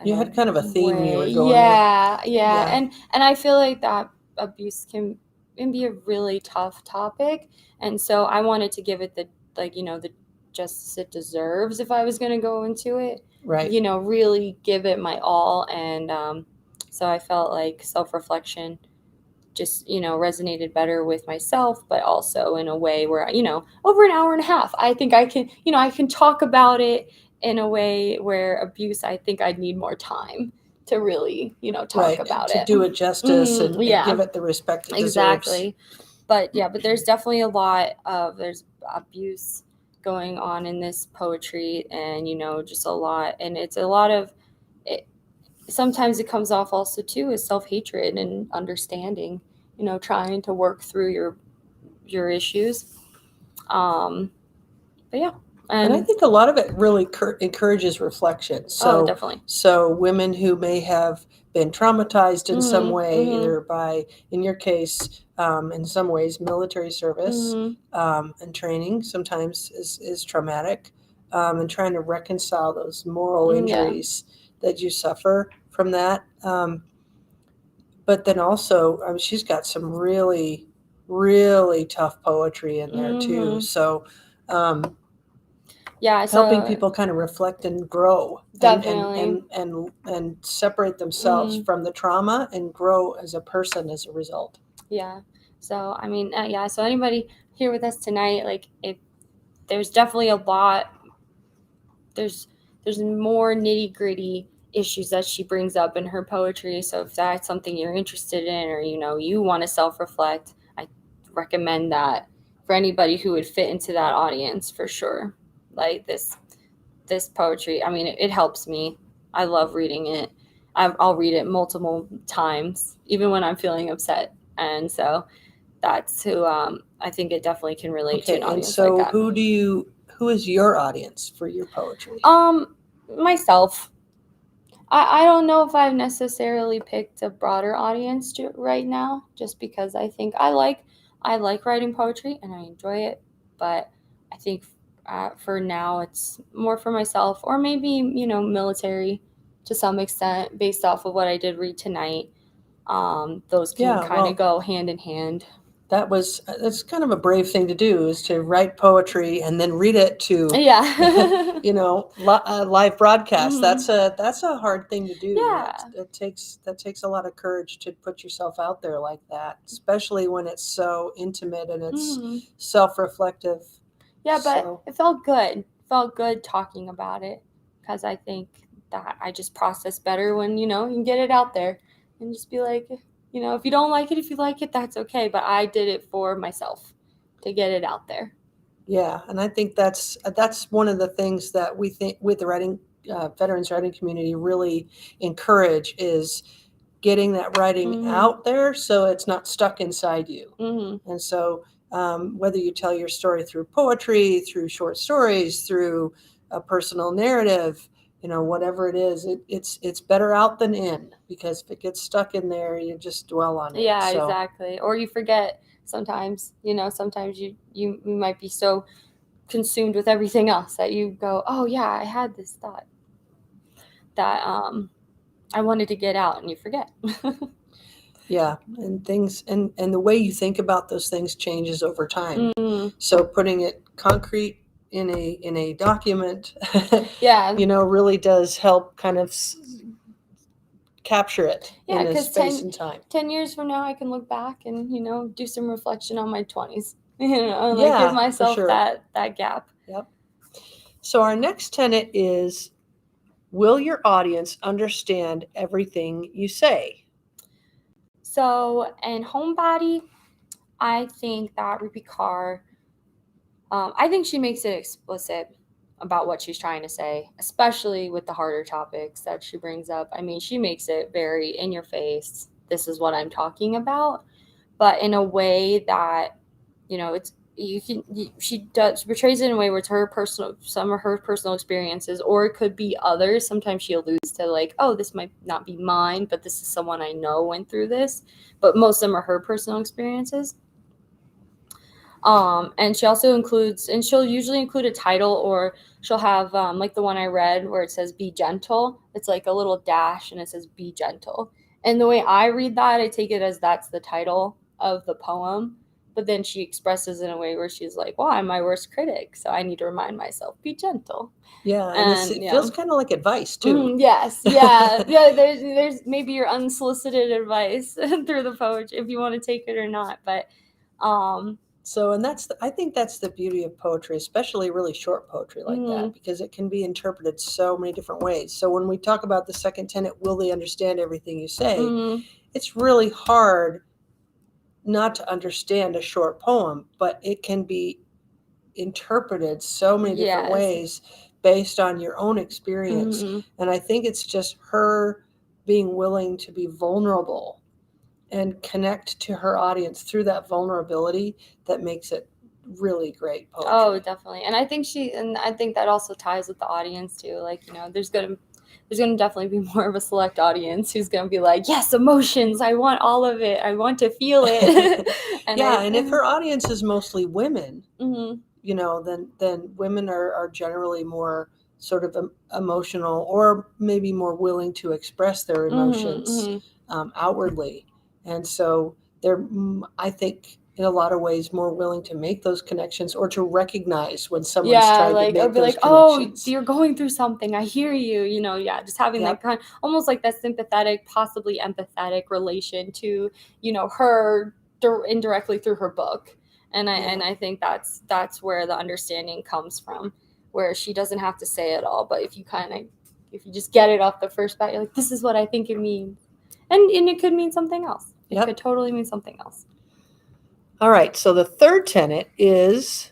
You had kind of a theme way. you were going yeah, with. yeah, and I feel like that abuse can be a really tough topic, and so I wanted to give it the the justice it deserves if I was going to go into it. Right. Really give it my all, and so I felt like self-reflection just resonated better with myself, but also in a way where over an hour and a half I think I can I can talk about it in a way where abuse, I think I'd need more time to really talk about to it, do it justice and yeah, give it the respect it exactly deserves. but there's definitely a lot of there's abuse going on in this poetry, and just a lot, and it's a lot of it. Sometimes it comes off also too as self-hatred and understanding, trying to work through your issues. But yeah, And I think a lot of it really encourages reflection. So, definitely. So women who may have been traumatized in some way, Mhm. either by, in your case, in some ways, military service and training sometimes is traumatic, and trying to reconcile those moral injuries that you suffer from that. But then also, she's got some really, really tough poetry in there too. So, yeah, helping people kind of reflect and grow, definitely, and separate themselves from the trauma and grow as a person as a result. Yeah. So I mean, yeah. So anybody here with us tonight, like, if there's definitely a lot, there's more nitty gritty issues that she brings up in her poetry. So if that's something you're interested in, or you want to self reflect, I recommend that for anybody who would fit into that audience for sure. Like this poetry, I mean, it helps me. I love reading it. I'll read it multiple times, even when I'm feeling upset, and so that's who I think it definitely can relate to an audience. And so like that. who is your audience for your poetry? Myself. I don't know if I've necessarily picked a broader audience right now, just because I think I like writing poetry and I enjoy it, but I think for now it's more for myself, or maybe military to some extent, based off of what I did read tonight. Those can kind of go hand in hand. That's kind of a brave thing to do, is to write poetry and then read it to live broadcast. That's a hard thing to do. That takes a lot of courage to put yourself out there like that, especially when it's so intimate and it's self-reflective. But it felt good talking about it, because I think that I just process better when you can get it out there and just be like, if you don't like it, if you like it, that's okay, but I did it for myself to get it out there. Yeah, and I think that's one of the things that we think with the writing veterans writing community really encourage, is getting that writing out there so it's not stuck inside you. And so whether you tell your story through poetry, through short stories, through a personal narrative, whatever it is, it's better out than in, because if it gets stuck in there, you just dwell on it. Yeah, exactly. Or you forget sometimes. Sometimes you might be so consumed with everything else that you go, oh yeah, I had this thought that I wanted to get out, and you forget. Yeah, and things and the way you think about those things changes over time. So putting it concrete in a document, really does help kind of capture it in a space and time. 10 years from now, I can look back and do some reflection on my 20s. Like, give myself that gap. Yep. So our next tenet is, will your audience understand everything you say? So in Homebody, I think that Rupi Kaur, I think she makes it explicit about what she's trying to say, especially with the harder topics that she brings up. I mean, she makes it very in your face. This is what I'm talking about, but in a way that, it's she portrays it in a way where it's some of her personal experiences, or it could be others. Sometimes she alludes to like, oh, this might not be mine, but this is someone I know went through this. But most of them are her personal experiences. And she also includes, and she'll usually include a title, or she'll have like the one I read where it says "Be gentle." It's like a little dash, and it says "Be gentle." And the way I read that, I take it as that's the title of the poem. But then she expresses in a way where she's like, "Well, I'm my worst critic, so I need to remind myself, be gentle." Yeah, and it feels kind of like advice too. Yes, yeah, yeah. There's maybe your unsolicited advice through the poetry if you want to take it or not, but So, and I think that's the beauty of poetry, especially really short poetry like that, because it can be interpreted so many different ways. So when we talk about the second tenet, will they understand everything you say? It's really hard not to understand a short poem, but it can be interpreted so many different Yes. ways based on your own experience. And I think it's just her being willing to be vulnerable and connect to her audience through that vulnerability that makes it really great poetry. Oh, definitely. And I think that also ties with the audience too. Like, there's gonna definitely be more of a select audience who's gonna be like, yes, emotions, I want all of it, I want to feel it. And if her audience is mostly women, then women are generally more sort of emotional, or maybe more willing to express their emotions outwardly. And so they're, I think, in a lot of ways, more willing to make those connections, or to recognize when someone's trying to make or be those like, oh, connections. you're going through something, I hear you. Just having that kind, almost like that sympathetic, possibly empathetic relation to her indirectly through her book. And I think that's where the understanding comes from, where she doesn't have to say it all, but if you just get it off the first bat, you're like, this is what I think it means. And it could mean something else. It could totally mean something else. All right. So the third tenet is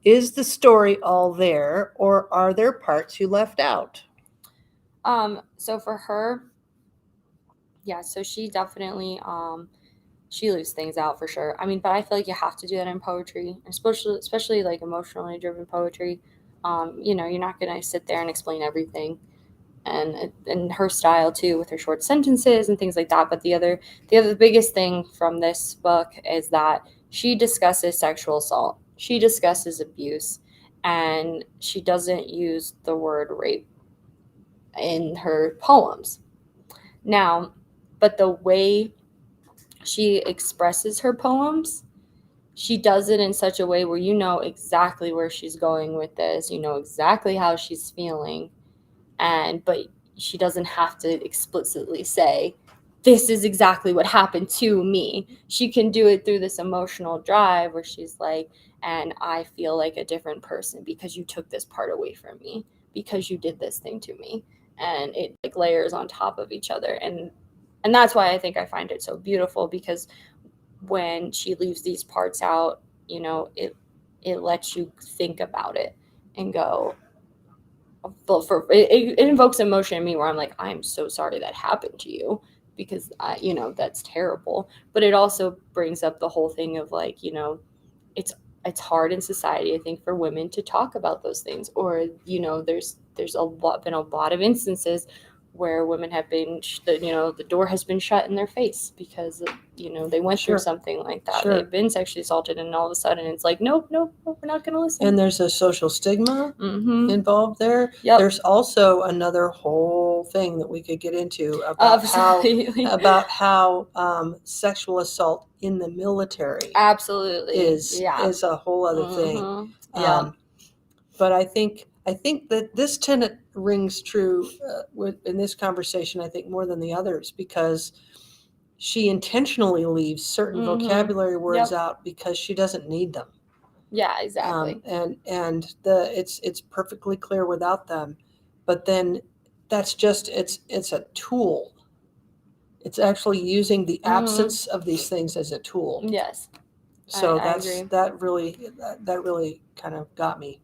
the story all there, or are there parts you left out? So for her, so she definitely she leaves things out for sure. I mean, but I feel like you have to do that in poetry, especially like emotionally driven poetry. You're not gonna sit there and explain everything. And her style too, with her short sentences and things like that. But the biggest thing from this book is that she discusses sexual assault, she discusses abuse, and she doesn't use the word rape in her poems. Now, but the way she expresses her poems, she does it in such a way where you know exactly where she's going with this, you know exactly how she's feeling, but she doesn't have to explicitly say, this is exactly what happened to me. She can do it through this emotional drive where she's like, and I feel like a different person because you took this part away from me, because you did this thing to me. And it like layers on top of each other. And that's why I think I find it so beautiful, because when she leaves these parts out, it lets you think about it and go, it invokes emotion in me where I'm like, I'm so sorry that happened to you, because that's terrible. But it also brings up the whole thing of like, it's hard in society, I think, for women to talk about those things, or there's been a lot of instances where women have been the door has been shut in their face because they went through something like that. They've been sexually assaulted, and all of a sudden it's like, nope, we're not going to listen. And there's a social stigma involved there. There's also another whole thing that we could get into about how sexual assault in the military is a whole other thing. But I think that this tenet rings true in this conversation, I think, more than the others, because she intentionally leaves certain vocabulary words out because she doesn't need them. Yeah, exactly. It's perfectly clear without them. But then that's just, it's a tool. It's actually using the absence of these things as a tool. Yes. So that really kind of got me.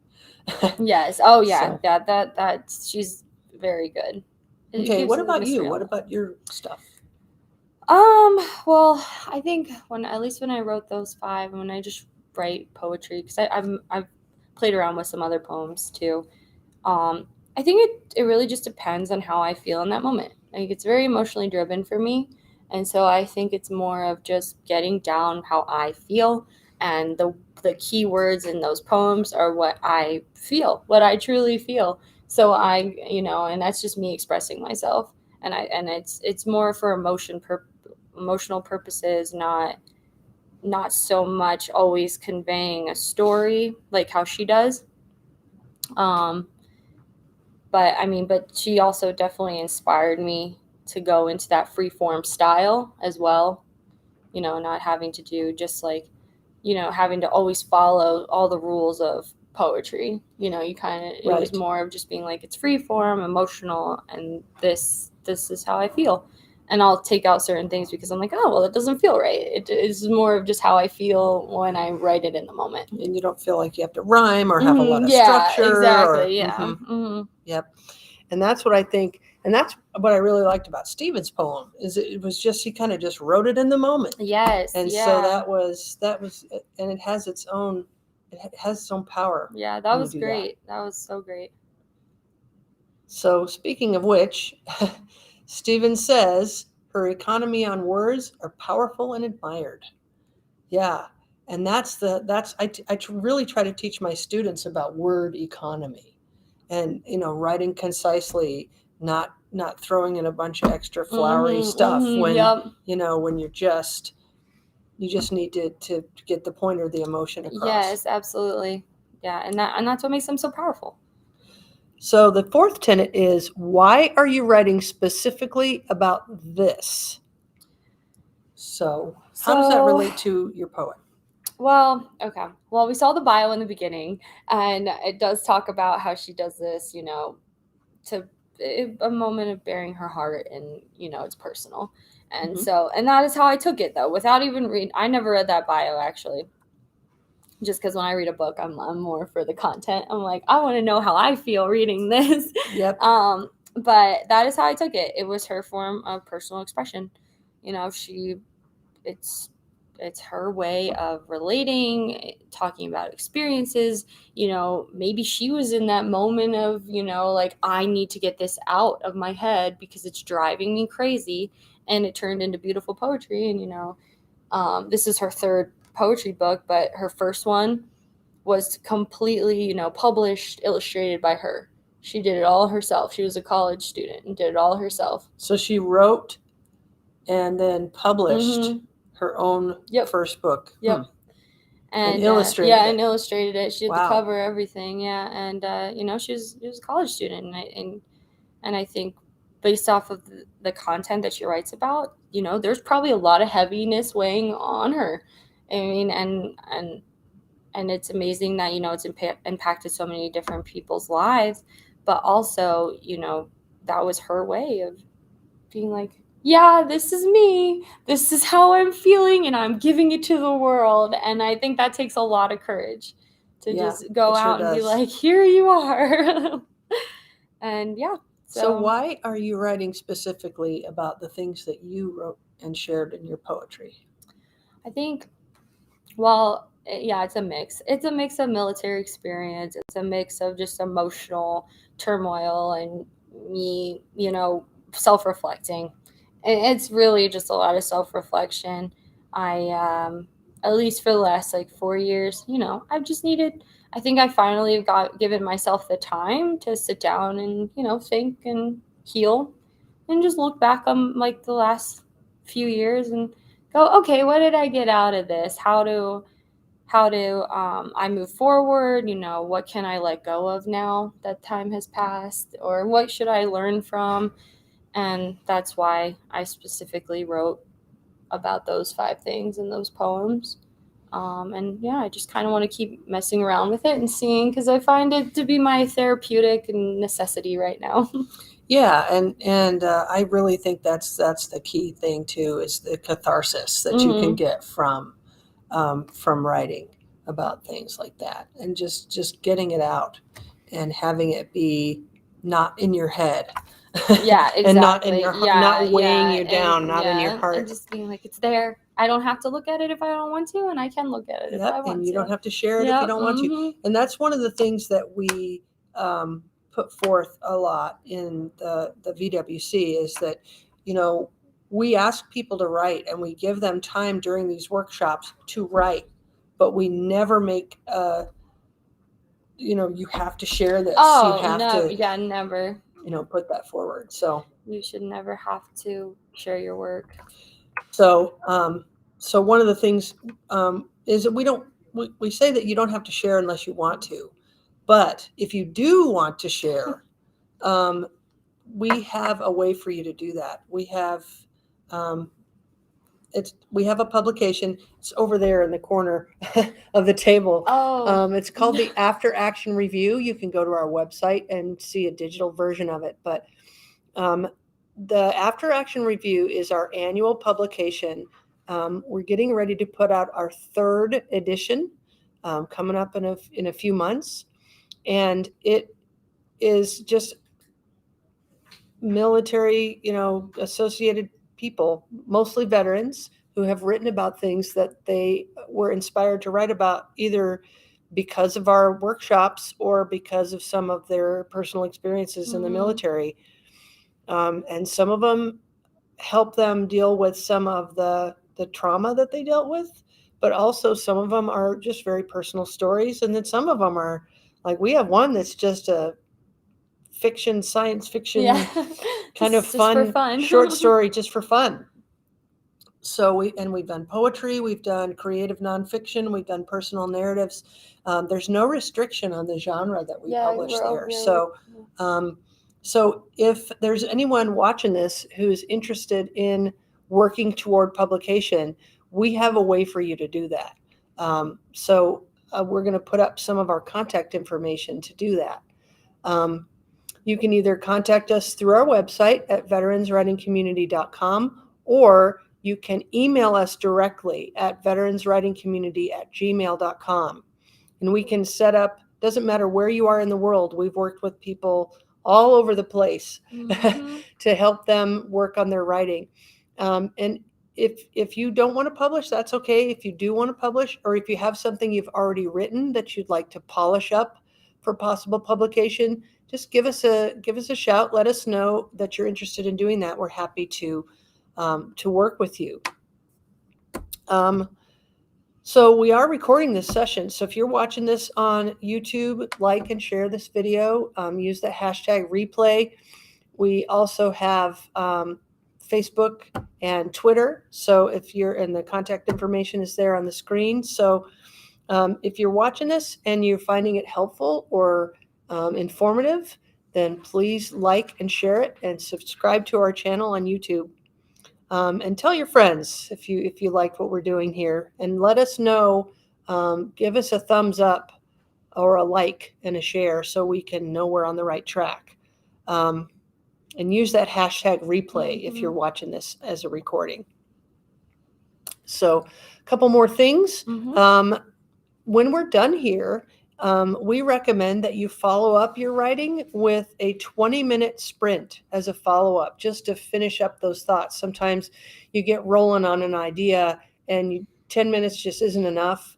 Yes. Oh yeah. So- That's she's very good. It Okay, keeps what the about mystery you? What alive. about your stuff? Well, I think at least when I wrote those 5, when I just write poetry, because I've played around with some other poems too. I think it really just depends on how I feel in that moment. Like it's very emotionally driven for me, and so I think it's more of just getting down how I feel, and the key words in those poems are what I feel, what I truly feel. So and that's just me expressing myself, and it's more for emotional purposes, not so much always conveying a story like how she does. Um, but she also definitely inspired me to go into that free form style as well. Not having to do just like, having to always follow all the rules of poetry. It was Right. more of just being like, it's free form, emotional, and this is how I feel. And I'll take out certain things because I'm like, oh, well, it doesn't feel right. It is more of just how I feel when I write it in the moment. And you don't feel like you have to rhyme or have a lot of Yeah, structure. exactly. Yeah. Yep. And that's what I think, and that's what I really liked about Stephen's poem, is it was just, he kind of just wrote it in the moment. Yes. And yeah. so that was, and it has its own power. Yeah, that when you was do great. That was so great. So speaking of which, Stephen says her economy on words are powerful and admired. Yeah. And I really try to teach my students about word economy and, writing concisely, not throwing in a bunch of extra flowery stuff when, Yep. when you just need to get the point or the emotion across. Yes, absolutely. Yeah, and that's what makes them so powerful. So the 4th tenet is, why are you writing specifically about this? So how does that relate to your poet? Well, okay. Well, we saw the bio in the beginning, and it does talk about how she does this, to a moment of bearing her heart, and it's personal. And so, and that is how I took it, though, without even reading. I never read that bio, actually. Just because when I read a book, I'm more for the content. I'm like, I want to know how I feel reading this. Yep. But that is how I took it. It was her form of personal expression. It's her way of relating, talking about experiences. Maybe she was in that moment of, like, I need to get this out of my head because it's driving me crazy, and it turned into beautiful poetry. And this is her 3rd poetry book, but her first one was completely, published, illustrated by her. She did it all herself. She was a college student and did it all herself. So she wrote and then published her own first book. Yep. And illustrated it. And illustrated it. She did the Wow. cover, everything. Yeah. And she was a college student, and I think based off of the content that she writes about, there's probably a lot of heaviness weighing on her. I mean, and it's amazing that it's impacted so many different people's lives, but also that was her way of being like, yeah, this is me, this is how I'm feeling, and I'm giving it to the world. And I think that takes a lot of courage to just go out and be like, here you are. And yeah. So why are you writing specifically about the things that you wrote and shared in your poetry? I think, well, yeah, it's a mix. It's a mix of military experience. It's a mix of just emotional turmoil and me, self-reflecting. And it's really just a lot of self-reflection. At least for the last like 4 years, I've just needed, I think I finally given myself the time to sit down and, think and heal and just look back on like the last few years and go, okay, what did I get out of this? How do I move forward? What can I let go of now that time has passed? Or what should I learn from? And that's why I specifically wrote about those 5 things in those poems. And yeah, I just kind of want to keep messing around with it and seeing, because I find it to be my therapeutic necessity right now. Yeah, and I really think that's the key thing too, is the catharsis that you can get from writing. about things like that, and just getting it out and having it be not in your head. Yeah, exactly. And not in your yeah, not weighing you and, down, not in your and heart. just being like, it's there. I don't have to look at it if I don't want to, and I can look at it if I Yep, want and you to. don't have to share it if Yep, you don't want to. mhm. And that's one of the things that we put forth a lot in the VWC is that, we ask people to write and we give them time during these workshops to write, but we never make you have to share this. Oh, You have no, to, yeah, never. put that forward. So You should never have to share your work. So, so one of the things is that we say that you don't have to share unless you want to, but if you do want to share, we have a way for you to do that. We have um, we have a publication. It's over there in the corner of the table. Oh, It's called the After Action Review. You can go to our website and see a digital version of it, but um, the After Action Review is our annual publication. We're getting ready to put out our third edition coming up in a few months. And it is just military, associated people, mostly veterans, who have written about things that they were inspired to write about, either because of our workshops or because of some of their personal experiences in the military. And some of them help them deal with some of the trauma that they dealt with, but also some of them are just very personal stories. And then some of them are like, we have one that's just a science fiction yeah. kind of Just for fun. short story just for fun. So we've done poetry, we've done creative nonfiction, we've done personal narratives. There's no restriction on the genre that we publish there. So if there's anyone watching this who's interested in working toward publication, we have a way for you to do that. We're going to put up some of our contact information to do that. You can either contact us through our website at veteranswritingcommunity.com, or you can email us directly at veteranswritingcommunity@gmail.com. And we can set up, doesn't matter where you are in the world, we've worked with people all over the place to help them work on their writing. And if you don't want to publish, that's okay. If you do want to publish, or if you have something you've already written that you'd like to polish up for possible publication, just give us a shout. Let us know that you're interested in doing that. We're happy to work with you. So we are recording this session. So if you're watching this on YouTube, like and share this video. Use the hashtag replay. We also have Facebook and Twitter. So if you're in the contact information is there on the screen. So if you're watching this and you're finding it helpful or informative, then please like and share it and subscribe to our channel on YouTube. And tell your friends if you like what we're doing here, and let us know. Give us a thumbs up or a like and a share so we can know we're on the right track. And use that hashtag replay if you're watching this as a recording. So a couple more things. When we're done here, we recommend that you follow up your writing with a 20-minute sprint as a follow-up, just to finish up those thoughts. Sometimes you get rolling on an idea and 10 minutes just isn't enough.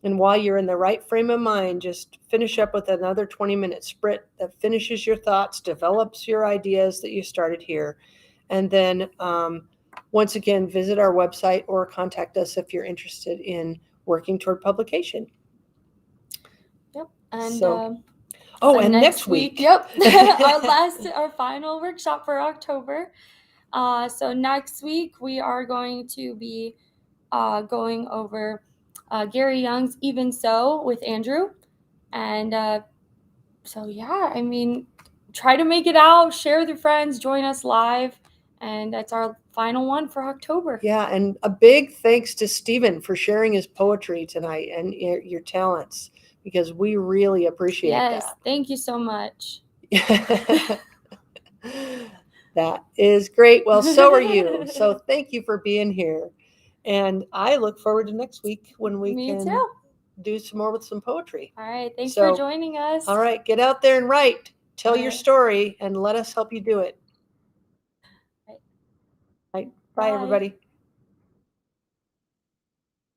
And while you're in the right frame of mind, just finish up with another 20-minute sprint that finishes your thoughts, develops your ideas that you started here. And then once again, visit our website or contact us if you're interested in working toward publication. Yep. And and next week. Yep. our final workshop for October. So next week we are going to be going over Gary Young's Even So with Andrew. And try to make it out, share with your friends, join us live. And that's our final one for October. Yeah, and a big thanks to Stephen for sharing his poetry tonight and your talents, because we really appreciate that. Yes, thank you so much. That is great. Well, so are you. So thank you for being here. And I look forward to next week when we Me can too. do some more with some poetry. All right. Thanks So, for joining us. All right, get out there and write. Tell All your right. story and let us help you do it. Right. Right. Bye, Bye. everybody.